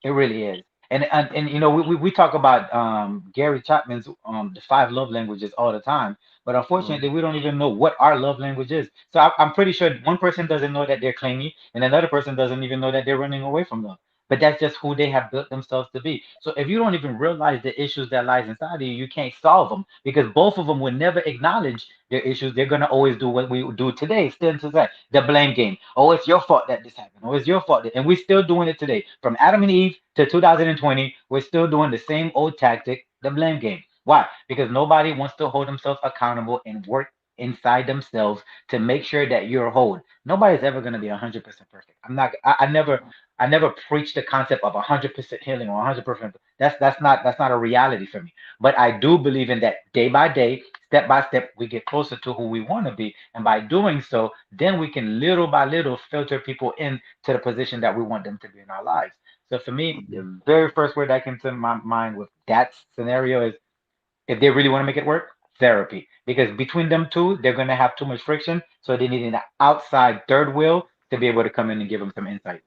It really is. And you know, we talk about Gary Chapman's the five love languages all the time, but unfortunately we don't even know what our love language is. So I'm pretty sure one person doesn't know that they're clingy, and another person doesn't even know that they're running away from love. But that's just who they have built themselves to be. So if you don't even realize the issues that lies inside of you, you can't solve them because both of them will never acknowledge their issues. They're gonna always do what we do today, still to that the blame game. Oh, it's your fault that this happened. Oh, it's your fault, and we're still doing it today. From Adam and Eve to 2020, we're still doing the same old tactic, the blame game. Why? Because nobody wants to hold themselves accountable and work inside themselves to make sure that you're whole. Nobody's ever going to be 100% perfect. I'm not. I never preach the concept of 100% healing or 100%. That's not a reality for me. But I do believe in that day by day, step by step, we get closer to who we want to be, and by doing so, then we can little by little filter people in to the position that we want them to be in our lives. So for me, the very first word that came to my mind with that scenario is if they really want to make it work, therapy. Because between them two, they're going to have too much friction. So they need an outside third wheel to be able to come in and give them some insight.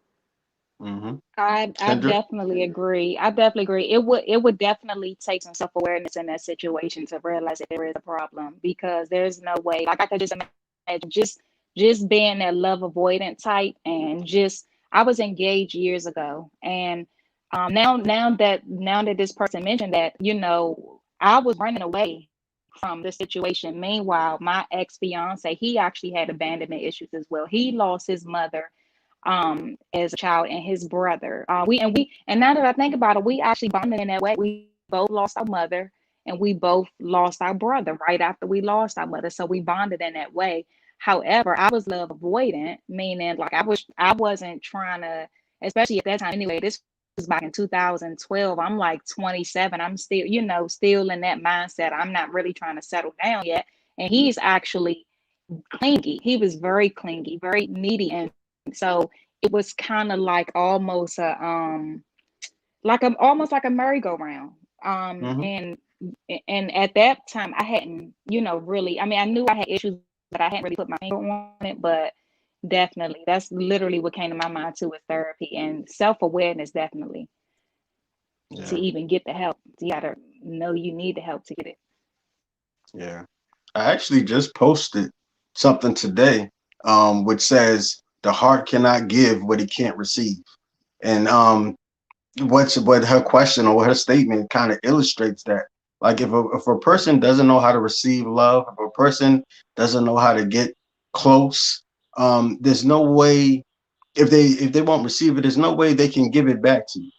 mm-hmm. I Kendra. definitely agree. I definitely agree. It would definitely take some self-awareness in that situation to realize that there is a problem because there's no way. Like I could just imagine just being that love avoidant type and just I was engaged years ago and now that this person mentioned that, I was running away from the situation. Meanwhile, my ex-fiance, he actually had abandonment issues as well. He lost his mother as a child and his brother. And now that I think about it, we actually bonded in that way. We both lost our mother and we both lost our brother right after we lost our mother. So we bonded in that way. However, I was love avoidant, meaning like I wasn't trying to, especially at that time anyway, this was back in 2012. I'm like 27. I'm still, still in that mindset. I'm not really trying to settle down yet. And he's actually clingy. He was very clingy, very needy. And so it was kind of like almost almost like a merry-go-round. Mm-hmm. And at that time I hadn't, really, I mean, I knew I had issues, but I hadn't really put my finger on it. But definitely that's literally what came to my mind too with therapy and self-awareness, definitely, to Yeah. even get the help. You gotta know you need the help to get it. Yeah. I actually just posted something today, which says the heart cannot give what it can't receive. And what her question or her statement kind of illustrates that. Like if a person doesn't know how to receive love, if a person doesn't know how to get close, there's no way if they won't receive it, there's no way they can give it back to you.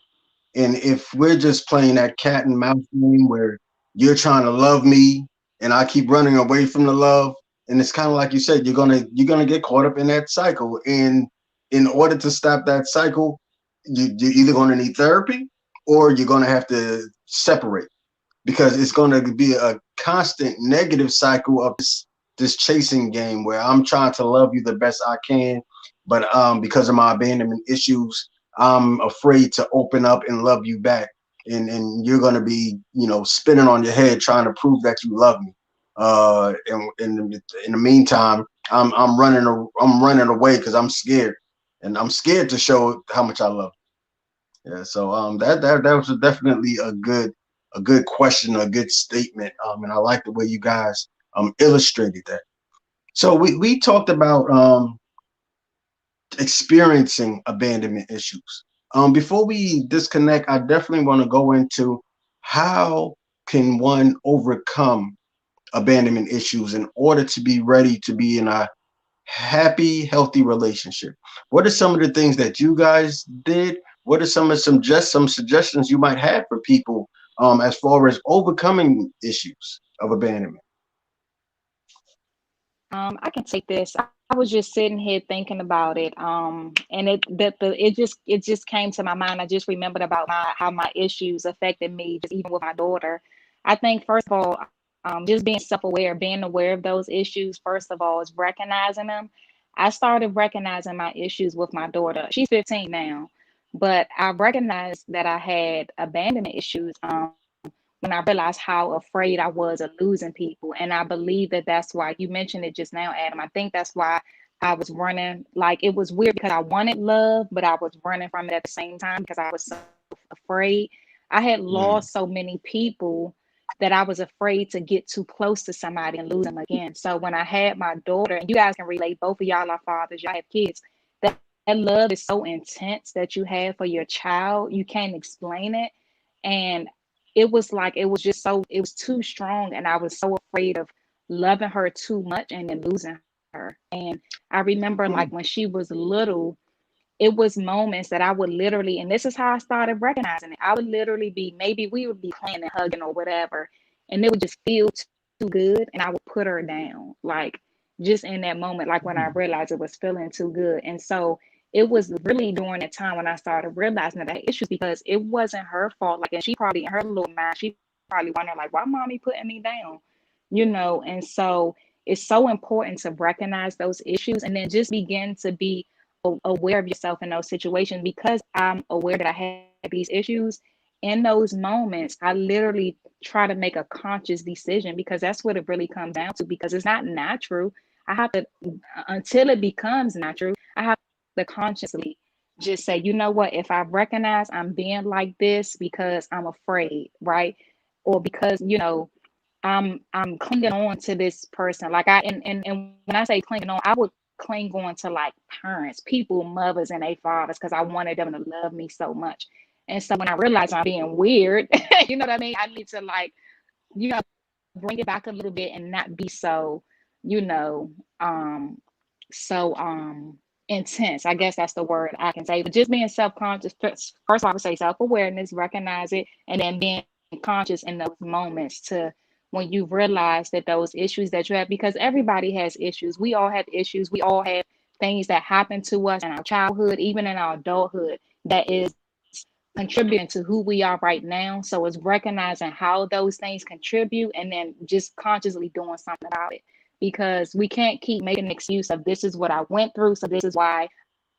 And if we're just playing that cat and mouse game where you're trying to love me and I keep running away from the love, and it's kind of like you said, you're gonna get caught up in that cycle. And in order to stop that cycle, you're either gonna need therapy or you're gonna have to separate because it's going to be a constant negative cycle of this chasing game where I'm trying to love you the best I can, but because of my abandonment issues, I'm afraid to open up and love you back. and you're gonna be, spinning on your head trying to prove that you love me. And in the meantime, I'm running away because I'm scared, and I'm scared to show how much I love you. Yeah. So that was definitely a good question, a good statement. And I like the way you guys illustrated that. So we talked about experiencing abandonment issues. Before we disconnect, I definitely want to go into how can one overcome abandonment issues in order to be ready to be in a happy, healthy relationship. What are some of the things that you guys did? What are some suggestions you might have for people as far as overcoming issues of abandonment? I can take this. I was just sitting here thinking about it. And it just came to my mind. I just remembered about my how my issues affected me, just even with my daughter. I think first of all, just being self-aware, being aware of those issues, first of all, is recognizing them. I started recognizing my issues with my daughter. She's 15 now, but I recognized that I had abandonment issues. When I realized how afraid I was of losing people. And I believe that that's why you mentioned it just now, Adam. I think that's why I was running. Like it was weird because I wanted love, but I was running from it at the same time because I was so afraid. I had Mm, lost so many people that I was afraid to get too close to somebody and lose them again. So when I had my daughter, and you guys can relate, both of y'all are fathers, y'all have kids, that love is so intense that you have for your child, you can't explain it. And it was like it was too strong, and I was so afraid of loving her too much and then losing her. And I remember like mm, when she was little, it was moments that I would literally, and this is how I started recognizing it. I would literally be, maybe we would be playing and hugging or whatever, and it would just feel too good, and I would put her down, like just in that moment, like when I mm, realized it was feeling too good. And so it was really during that time when I started realizing that I had issues because it wasn't her fault. Like, and she probably in her little mind, she probably wondering like, why mommy putting me down, And so it's so important to recognize those issues and then just begin to be aware of yourself in those situations. Because I'm aware that I have these issues in those moments, I literally try to make a conscious decision because that's what it really comes down to, because it's not natural. I have to, until it becomes natural, I have to consciously just say, you know what, if I recognize I'm being like this because I'm afraid, right? Or because, I'm clinging on to this person. Like and when I say clinging on, I would cling on to like parents, people, mothers, and their fathers because I wanted them to love me so much. And so when I realized I'm being weird, you know what I mean? I need to like, bring it back a little bit and not be so, you know, um, so intense. I guess that's the word I can say. But just being self-conscious, first of all, I would say self-awareness, recognize it, and then being conscious in those moments to when you realize that those issues that you have, because everybody has issues. We all have issues. We all have things that happen to us in our childhood, even in our adulthood, that is contributing to who we are right now. So it's recognizing how those things contribute and then just consciously doing something about it, because we can't keep making an excuse of this is what I went through, so this is why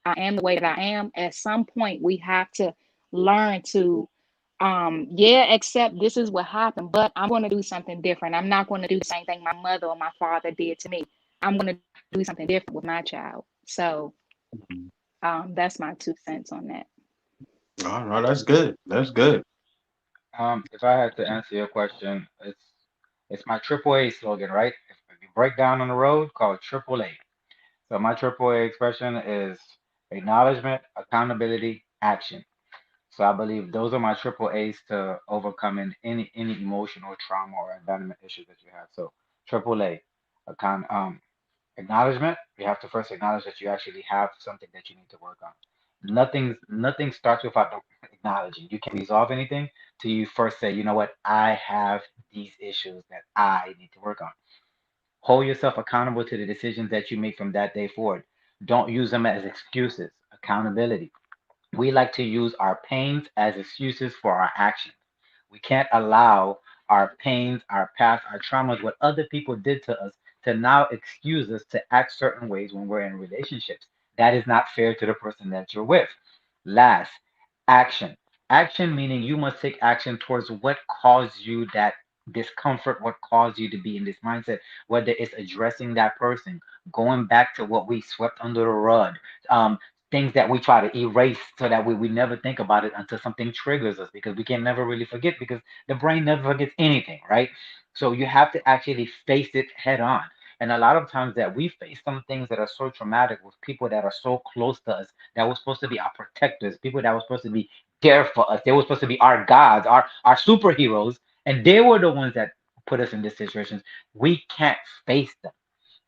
I am the way that I am. At some point, we have to learn to, yeah, accept this is what happened, but I'm going to do something different. I'm not going to do the same thing my mother or my father did to me. I'm going to do something different with my child. So mm. that's my 2 cents on that. Oh, no, that's good. That's good. If I had to answer your question, it's my AAA slogan, right? If you break down on the road, call it AAA. So my AAA expression is acknowledgement, accountability, action. So I believe those are my triple A's to overcoming any emotional trauma or abandonment issues that you have. So triple A, account acknowledgement. You have to first acknowledge that you actually have something that you need to work on. Nothing starts without acknowledging. You can't resolve anything till you first say, you know what, I have these issues that I need to work on. Hold yourself accountable to the decisions that you make from that day forward. Don't use them as excuses. Accountability. We like to use our pains as excuses for our actions. We can't allow our pains, our past, our traumas, what other people did to us, to now excuse us to act certain ways when we're in relationships. That is not fair to the person that you're with. Last, action. Action meaning you must take action towards what caused you that discomfort, what caused you to be in this mindset, whether it's addressing that person, going back to what we swept under the rug, um, things that we try to erase so that we never think about it until something triggers us because we can never really forget because the brain never forgets anything, right? So you have to actually face it head on. And a lot of times that we face some things that are so traumatic with people that are so close to us that were supposed to be our protectors, people that were supposed to be there for us. They were supposed to be our gods, our superheroes, and they were the ones that put us in these situations. We can't face them,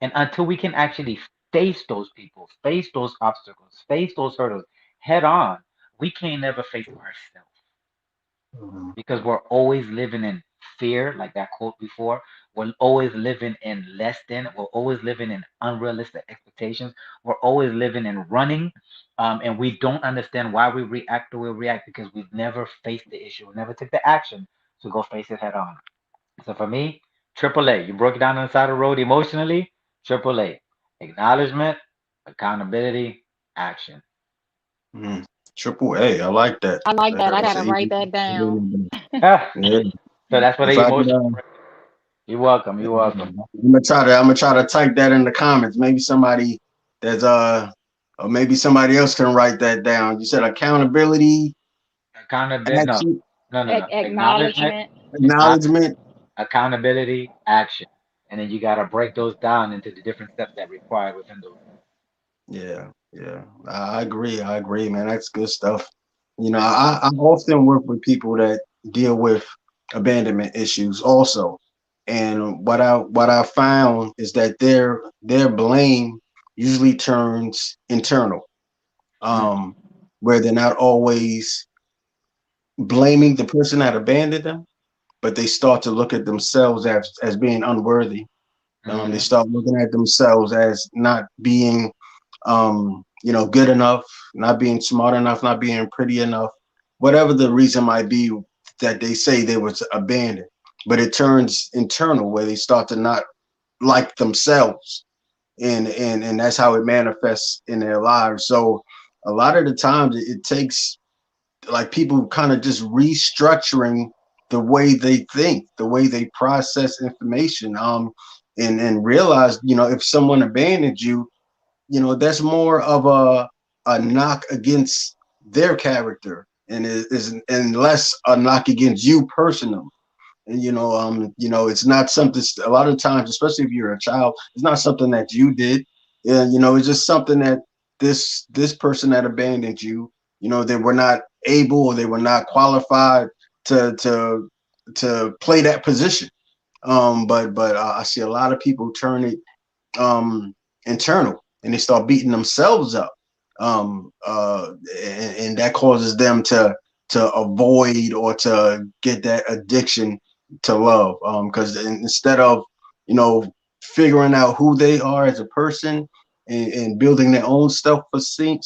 and until we can actually face those people, face those obstacles, face those hurdles head on, we can't never face ourselves Mhm. because we're always living in fear, like that quote before. We're always living in less than. We're always living in unrealistic expectations. We're always living in running. And we don't understand why we react the way we react because we've never faced the issue. We never took the action to go face it head on. So for me, triple A, you broke it down on the side of the road emotionally, triple A, acknowledgement, accountability, action. Mm. Triple A. I like that. I like that. I That's gotta an write that down. Ah, yeah. so that's what If the I could, emotional. You're welcome. You're welcome. I'm gonna try to type that in the comments. Maybe somebody that's or maybe somebody else can write that down. You said accountability, Accountability. No, action, no, no, no. Acknowledgement, Acknowledgement. acknowledgement, acknowledgement. accountability, action. And then you got to break those down into the different steps that required within those. Yeah, yeah. I agree. I agree, man. That's good stuff. I often work with people that deal with abandonment issues also. And what I found is that their blame usually turns internal. Mm, Um, where they're not always blaming the person that abandoned them, but they start to look at themselves as being unworthy. They mm, start looking at themselves as not being good enough, not being smart enough, not being pretty enough, whatever the reason might be that they say they was abandoned. But it turns internal where they start to not like themselves, and that's how it manifests in their lives. So a lot of the times it takes like people kind of just restructuring the way they think, the way they process information, and realize, if someone abandoned you, that's more of a knock against their character, and is and less a knock against you personally. And it's not something. A lot of times, especially if you're a child, it's not something that you did. Yeah, it's just something that this person that abandoned you, they were not able, or they were not qualified to play that position. But I see a lot of people turn it um, internal, and they start beating themselves up, and that causes them to avoid or to get that addiction to love, because instead of you know figuring out who they are as a person, and building their own self esteem,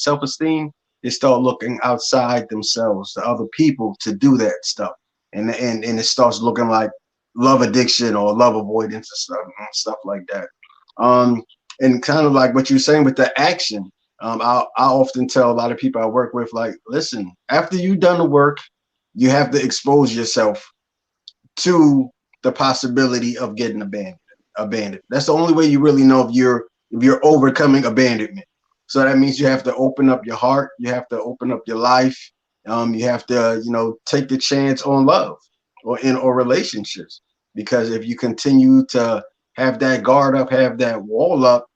they start looking outside themselves to other people to do that stuff, and it starts looking like love addiction or love avoidance and stuff like that. um, and kind of like what you're saying with the action. I often tell a lot of people I work with, like, listen, after you've done the work, you have to expose yourself to the possibility of getting abandoned. That's the only way you really know if you're overcoming abandonment. So that means you have to open up your heart, you have to open up your life, you have to take the chance on love or relationships. Because if you continue to have that guard up, have that wall up,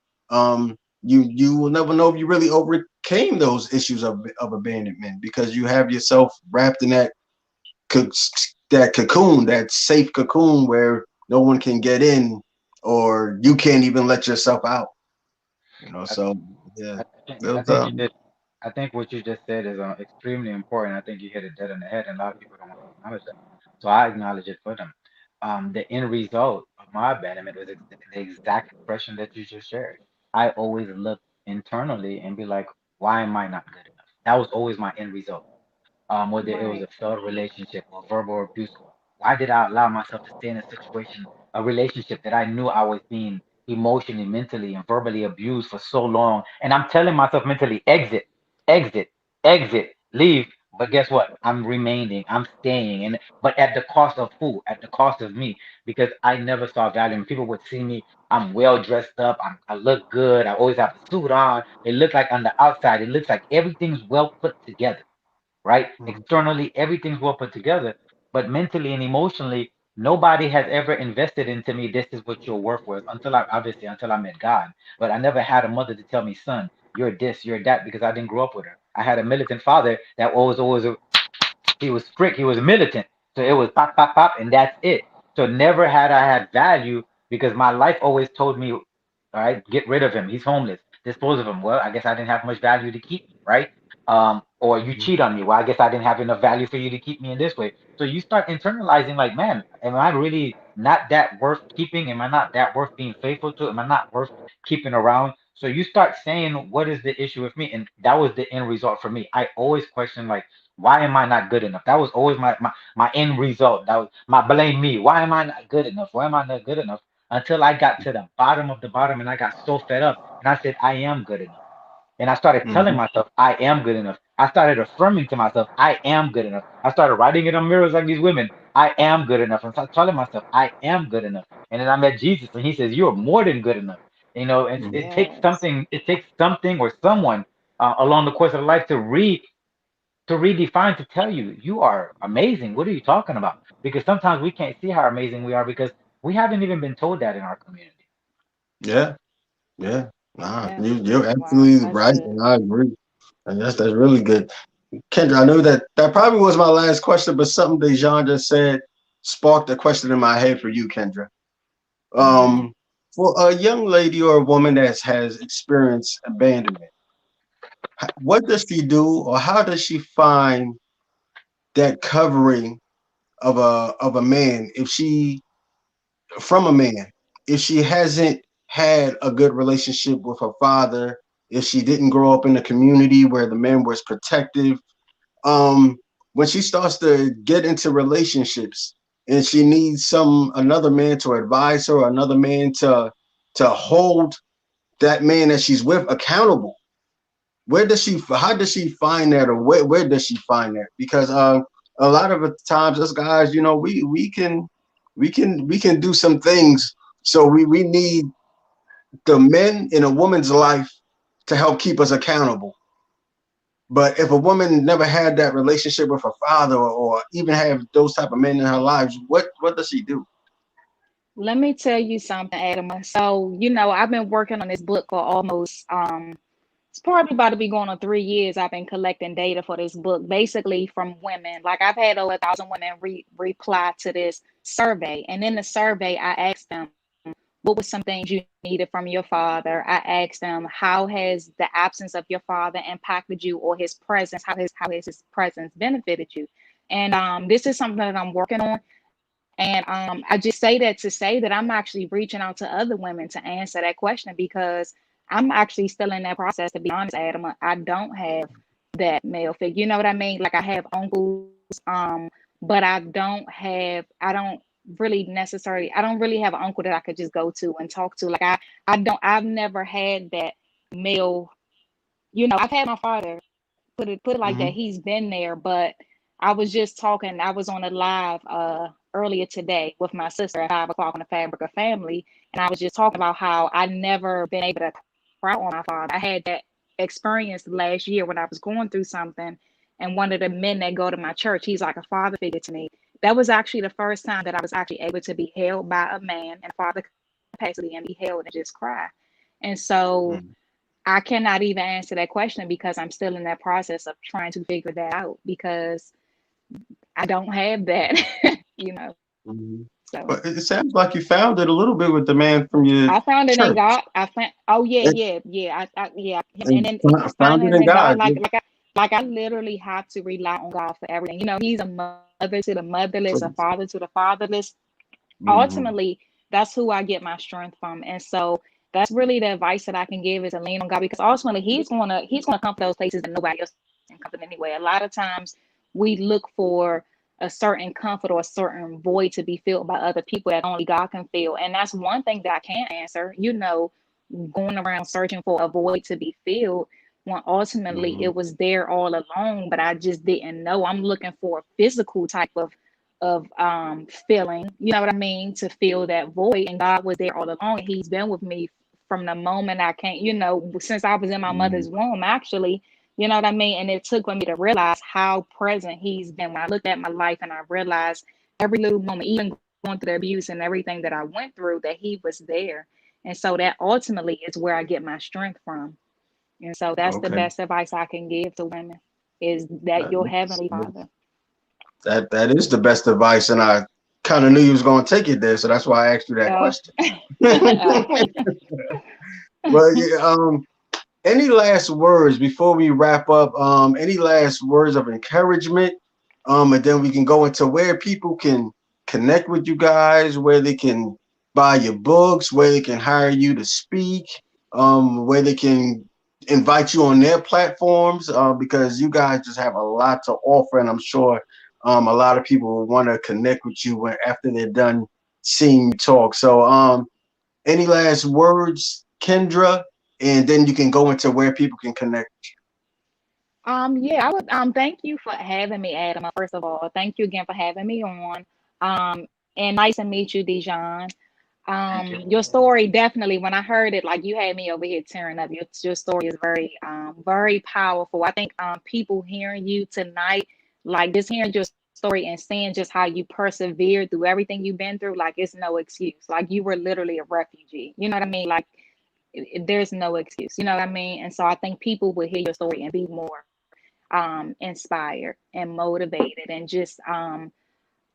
you will never know if you really overcame those issues of abandonment, because you have yourself wrapped in co- that cocoon, that safe cocoon where no one can get in, or you can't even let yourself out. I, So yeah, it I was, think you did. I think what you just said is extremely important. I think you hit it dead on the head, and a lot of people don't want to acknowledge that. So I acknowledge it for them. The end result of my abandonment was the exact expression that you just shared. I always look internally and be like, why am I not good enough? That was always my end result. Whether it was Right. a failed relationship or verbal abuse. Why did I allow myself to stay in a situation, a relationship that I knew I was being emotionally, mentally, and verbally abused for so long? And I'm telling myself mentally, exit, exit, exit, leave. But guess what? I'm remaining. I'm staying, and but at the cost of who? At the cost of me, because I never saw value. And people would see me. I'm well dressed up. I look good. I always have a suit on. It looks like on the outside, it looks like everything's well put together, right? Mhm. Externally, everything's well put together, but mentally and emotionally, nobody has ever invested into me. This is what your worth was until I obviously until I met God. But I never had a mother to tell me, son, you're this, you're that, because I didn't grow up with her. I had a militant father that was always he was strict. He was militant. So it was pop, pop, pop, and that's it. So never had I had value because my life always told me, all right, get rid of him. He's homeless. Dispose of him. Well, I guess I didn't have much value to keep me, right? Or you Mhm. cheat on me. Well, I guess I didn't have enough value for you to keep me in this way. So you start internalizing, like, man, am I really not that worth keeping? Am I not that worth being faithful to? Am I not worth keeping around? So you start saying, what is the issue with me? And that was the end result for me. I always question, like, why am I not good enough? That was always my end result. That was my blame me. Why am I not good enough? Why am I not good enough? Until I got to the bottom of the bottom and I got so fed up and I said, I am good enough. And I started telling Mhm. myself, I am good enough. I started affirming to myself, I am good enough. I started writing it on mirrors like these women, I am good enough. And start telling myself, I am good enough. And then I met Jesus and he says, you're more than good enough. You know, and Mhm. Yes. it takes something or someone along the course of life to redefine to tell you you are amazing. What are you talking about? Because sometimes we can't see how amazing we are because we haven't even been told that in our community. Yeah, yeah. Nah, Yeah. you're Wow, absolutely that's right, good. and I agree. And that's really good. Kendra, I know that probably was my last question, but something that Jean just said sparked a question in my head for you, Kendra. Mm-hmm. Um, for a young lady or a woman that has experienced abandonment, what does she do, or how does she find that covering of a man if she from a man if she hasn't had a good relationship with her father, if she didn't grow up in a community where the man was protective, um when she starts to get into relationships and she needs some another man to advise her, another man to hold that man that she's with accountable, where does she how does she find that, or where does she find that? Because a lot of the times us guys, you know, we can do some things, so we need the men in a woman's life to help keep us accountable. But if a woman never had that relationship with her father, or even have those type of men in her lives, what does she do? Let me tell you something, Adam. So, I've been working on this book for almost it's probably about to be going on 3 years. I've been collecting data for this book, basically from women. Like I've had over 1,000 women reply to this survey, and in the survey, I asked them, what were some things you needed from your father? I asked them, how has the absence of your father impacted you, or his presence? How has his presence benefited you? And this is something that I'm working on. And I just say that to say that I'm actually reaching out to other women to answer that question, because I'm actually still in that process. To be honest, Adam, I don't have that male figure. You know what I mean? Like I have uncles, but I don't really necessarily, I don't really have an uncle that I could just go to and talk to. Like I've never had that male. I've had my father, put it like that. Hmm. He's been there, but I was just talking. I was on a live earlier today with my sister at 5 o'clock on the Fabric of Family, and I was just talking about how I never been able to cry on my father. I had that experience last year when I was going through something, and one of the men that go to my church, he's like a father figure to me. That was actually the first time that I was actually able to be held by a man in a father capacity and be held and just cry. And so I cannot even answer that question because I'm still in that process of trying to figure that out, because I don't have that, you know. Hmm. So But it sounds like you found it a little bit with the man from your I found it in church, God. I found, oh yeah, and, yeah, yeah. Yeah. And and then found finding it it in in God, God. like I literally have to rely on God for everything. He's a mother to the motherless, a father to the fatherless. Hmm. Ultimately, that's who I get my strength from. And so that's really the advice that I can give, is to lean on God, because ultimately he's gonna come from those places that nobody else can comfort anyway. A lot of times we look for a certain comfort or a certain void to be filled by other people that only God can fill. And that's one thing that I can't answer, going around searching for a void to be filled. when ultimately Hmm. it was there all along, but I just didn't know. I'm looking for a physical type of feeling, you know what I mean, to fill that void. And God was there all along. He's been with me from the moment I came, since I was in my Hmm. mother's womb, actually. You know what I mean? And it took for me to realize how present he's been. When I looked at my life and I realized every little moment, even going through the abuse and everything that I went through, that he was there. And so that ultimately is where I get my strength from. And so that's the Okay. best advice I can give to women is that That your is, heavenly father. that is the best advice, and I kind of knew you was going to take it there, so that's why I asked you that Uh, question. uh, Well, yeah. Any last words before we wrap up? Any last words of encouragement? And then we can go into where people can connect with you guys, where they can buy your books, where they can hire you to speak, where they can invite you on their platforms, because you guys just have a lot to offer, and I'm sure a lot of people will want to connect with you after they're done seeing you talk. So, any last words, Kendra? And then you can go into where people can connect. yeah, I would thank you for having me, Adam. First of all, thank you again for having me on. And nice to meet you, Dijon. Thank you. Your story definitely, when I heard it, like you had me over here tearing up. Your story is very powerful. I think people hearing you tonight, like just hearing your story and seeing just how you persevered through everything you've been through, like it's no excuse. Like you were literally a refugee. You know what I mean? Like there's no excuse. You know what I mean? And so I think people will hear your story and be more inspired and motivated and just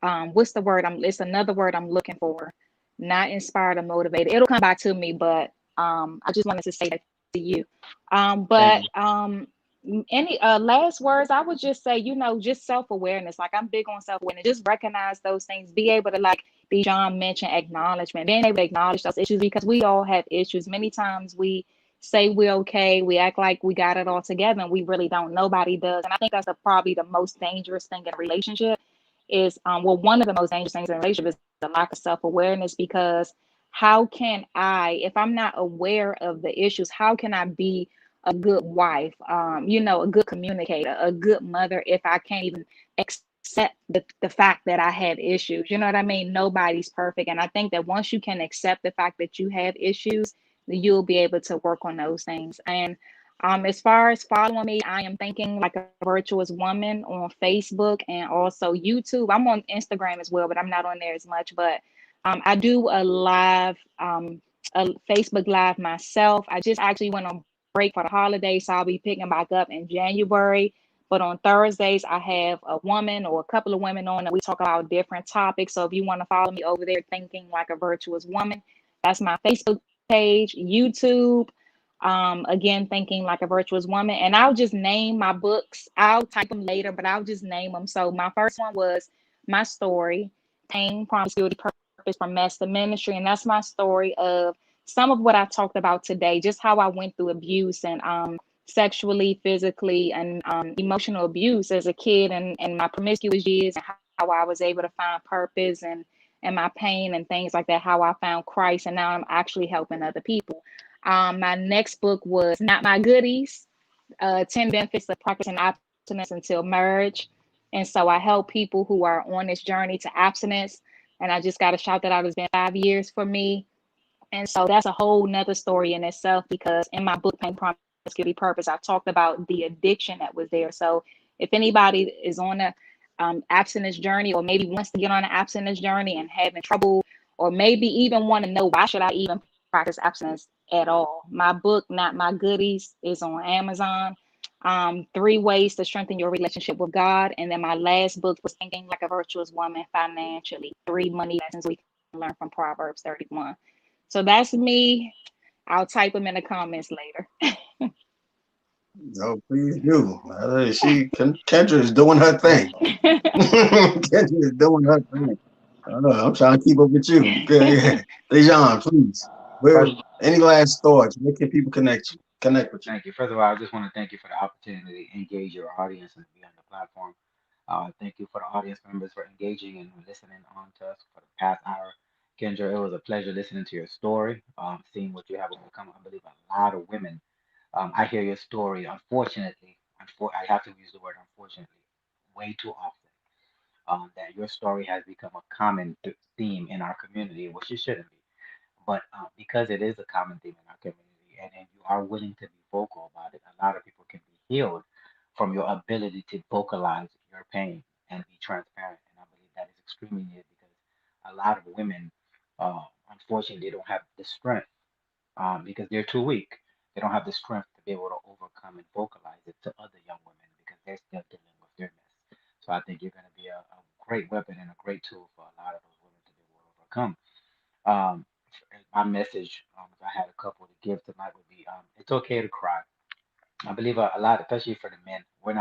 what's the word? It's another word I'm looking for. Not inspired or motivated. It'll come back to me, but I just wanted to say that to you. Thank But you. any last words, I would just say, just self-awareness. Like I'm big on self-awareness. Just recognize those things. Be able to, like Dijon mentioned, acknowledgement. Being able to acknowledge those issues because we all have issues. Many times we say we're okay, we act like we got it all together, and we really don't. Nobody does. And I think that's probably the most dangerous thing in a relationship is one of the most dangerous things in a relationship is the lack of self-awareness because how can I, if I'm not aware of the issues, how can I be a good wife, a good communicator, a good mother if I can't even accept the fact that I have issues? You know what I mean? Nobody's perfect. And I think that once you can accept the fact that you have issues, you'll be able to work on those things. And as far as following me, I am thinking like a virtuous woman on Facebook and also YouTube. I'm on Instagram as well, but I'm not on there as much. But I do a Facebook live myself. I just actually went on break for the holidays, so I'll be picking back up in January. But on Thursdays, I have a woman or a couple of women on, and we talk about different topics. So if you want to follow me over there, thinking like a virtuous woman, that's my Facebook page, YouTube. Again, thinking like a virtuous woman, and I'll just name my books. I'll type them later, but I'll just name them. So my first one was my story, pain, promiscuity, purpose from mess to ministry, and that's my story of some of what I talked about today, just how I went through abuse and sexually, physically, and emotional abuse as a kid, and my promiscuous years, and how I was able to find purpose and my pain and things like that. How I found Christ, and now I'm actually helping other people. My next book was Not My Goodies, 10 Benefits of Practicing Abstinence Until Marriage. And so I help people who are on this journey to abstinence. And I just got to shout that out. It's been 5 years for me. And so that's a whole nother story in itself because in my book, Pain, Promiscuity, Purpose, I talked about the addiction that was there. So if anybody is on a abstinence journey or maybe wants to get on an abstinence journey and having trouble, or maybe even want to know why should I even practice abstinence at all, my book, Not My Goodies, is on Amazon. 3 ways to strengthen your relationship with God. And then my last book was Thinking Like a Virtuous Woman Financially, 3 money lessons we can learn from Proverbs 31. So that's me. I'll type them in the comments later. No, please do. Kendra is doing her thing. Kendra is doing her thing. I'm trying to keep up with you. Okay, yeah. Dejan, please. Where? First, Any last thoughts? Where can people connect with you? thank you. First of all, I just want to thank you for the opportunity to engage your audience and be on the platform. Thank you for the audience members for engaging and listening on to us for the past hour. Kendra, it was a pleasure listening to your story, seeing what you have overcome. I believe a lot of women I hear your story, unfortunately, I have to use the word unfortunately, way too often. That your story has become a common theme in our community, which it shouldn't be. But because it is a common theme in our community, and you are willing to be vocal about it, a lot of people can be healed from your ability to vocalize your pain and be transparent. And I believe that is extremely needed because a lot of women, unfortunately, they don't have the strength because they're too weak. They don't have the strength to be able to overcome and vocalize it to other young women because they're still dealing with their mess. So I think you're going to be a great weapon and a great tool for a lot of those women to be able to overcome. Um, my message, if I had a couple to give tonight, would be it's okay to cry. I believe a lot, especially for the men, we're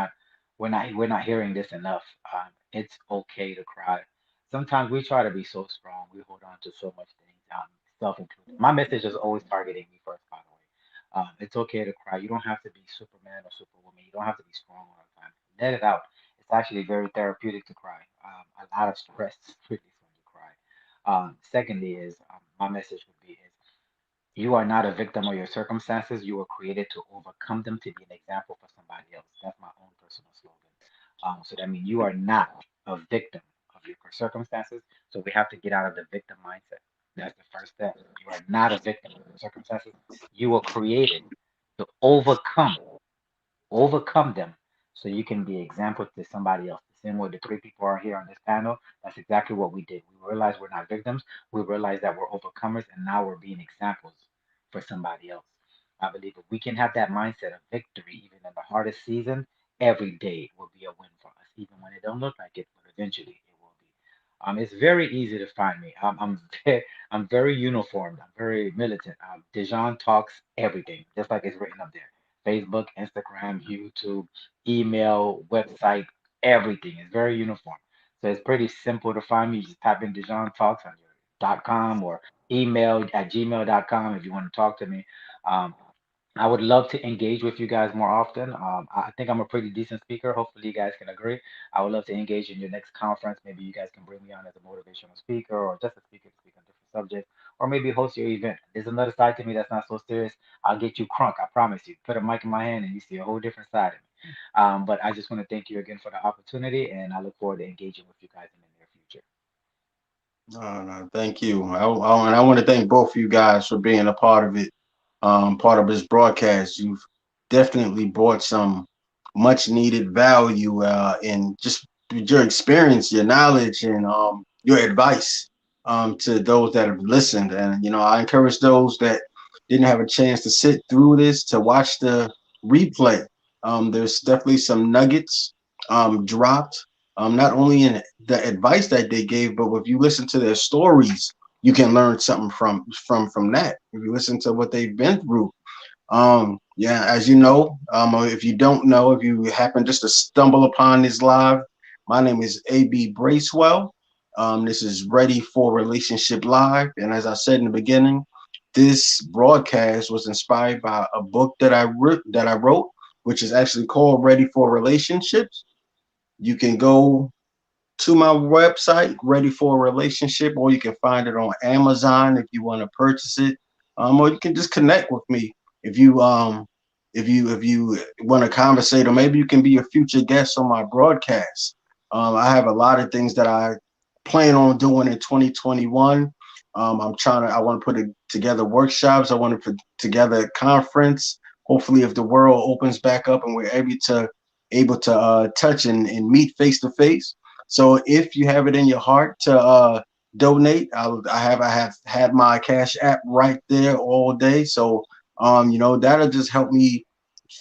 not hearing this enough. It's okay to cry. Sometimes we try to be so strong, we hold on to so much things, self included. My message is always targeting me first, by the way. It's okay to cry. You don't have to be Superman or Superwoman. You don't have to be strong all the time. Let it out. It's actually very therapeutic to cry. A lot of stress release when you cry. Secondly, is my message would be is you are not a victim of your circumstances. You were created to overcome them to be an example for somebody else. That's my own personal slogan. So that means you are not a victim of your circumstances. So we have to get out of the victim mindset. That's the first step. You are not a victim of your circumstances. You were created to overcome them so you can be example to somebody else. The same way the three people are here on this panel, that's exactly what we did. We realized we're not victims. We realized that we're overcomers, and now we're being examples for somebody else. I believe if we can have that mindset of victory, even in the hardest season, every day will be a win for us, even when it don't look like it, but eventually it will be. It's very easy to find me. I'm very uniformed. I'm very militant. Dijon talks everything, just like it's written up there. Facebook, Instagram, YouTube, email, website, everything. It's very uniform. So it's pretty simple to find me. You just type in Dijon Talks on your .com or email at gmail.com if you want to talk to me. Um, I would love to engage with you guys more often. I think I'm a pretty decent speaker. Hopefully, you guys can agree. I would love to engage in your next conference. Maybe you guys can bring me on as a motivational speaker or just a speaker to speak on different subjects, or maybe host your event. There's another side to me that's not so serious. I'll get you crunk. I promise you. Put a mic in my hand and you see a whole different side of me. But I just want to thank you again for the opportunity, and I look forward to engaging with you guys in the near future. No, thank you. And I want to thank both of you guys for being a part of it, part of this broadcast. You've definitely brought some much needed value in just your experience, your knowledge, and your advice to those that have listened. And I encourage those that didn't have a chance to sit through this to watch the replay. There's definitely some nuggets dropped, not only in the advice that they gave, but if you listen to their stories, you can learn something from that. If you listen to what they've been through, yeah, as you know, or if you don't know, if you happen just to stumble upon this live, my name is AB Bracewell. This is Ready for Relationship Live, and as I said in the beginning, this broadcast was inspired by a book that I wrote, which is actually called Ready for Relationships. You can go to my website, Ready for a Relationship, or you can find it on Amazon if you want to purchase it. Or you can just connect with me if you want to conversate, or maybe you can be a future guest on my broadcast. I have a lot of things that I plan on doing in 2021. I want to put together workshops. I want to put together a conference. Hopefully, if the world opens back up and we're able to touch and meet face to face. So if you have it in your heart to donate, I have had my Cash App right there all day. So that'll just help me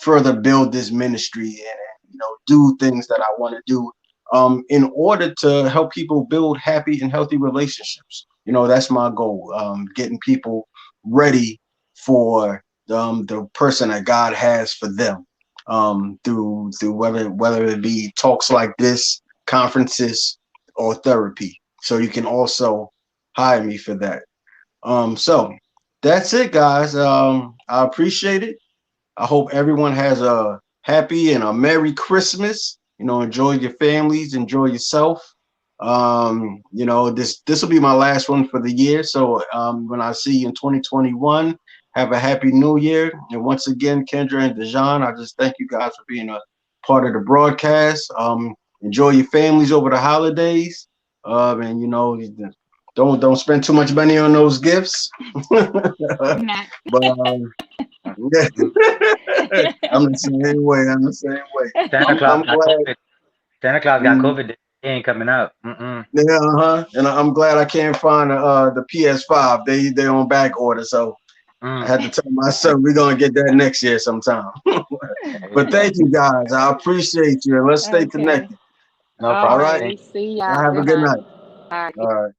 further build this ministry and do things that I want to do in order to help people build happy and healthy relationships. That's my goal. Getting people ready for the person that God has for them. Through whether it be talks like this, conferences, or therapy. So you can also hire me for that. So that's it, guys. I appreciate it. I hope everyone has a happy and a Merry Christmas. Enjoy your families, enjoy yourself. This will be my last one for the year. So when I see you in 2021, Have a happy new year. And once again, Kendra and Dejan, I just thank you guys for being a part of the broadcast. Enjoy your families over the holidays. And you know, don't spend too much money on those gifts. Not. But yeah. I'm the same way. I'm the same way. Santa I'm Claus got glad. COVID. Santa Claus got Mm, COVID. He ain't coming up. Mm-mm. yeah, and I'm glad I can't find the PS5. They on back order, so I Mm. had to tell my son we're gonna get that next year sometime. There you But go. thank you guys. I appreciate you, and let's stay Okay. connected. No All problem. right. Alrighty. Thank See Y'all y'all. have a Good good night. night. All right. All right.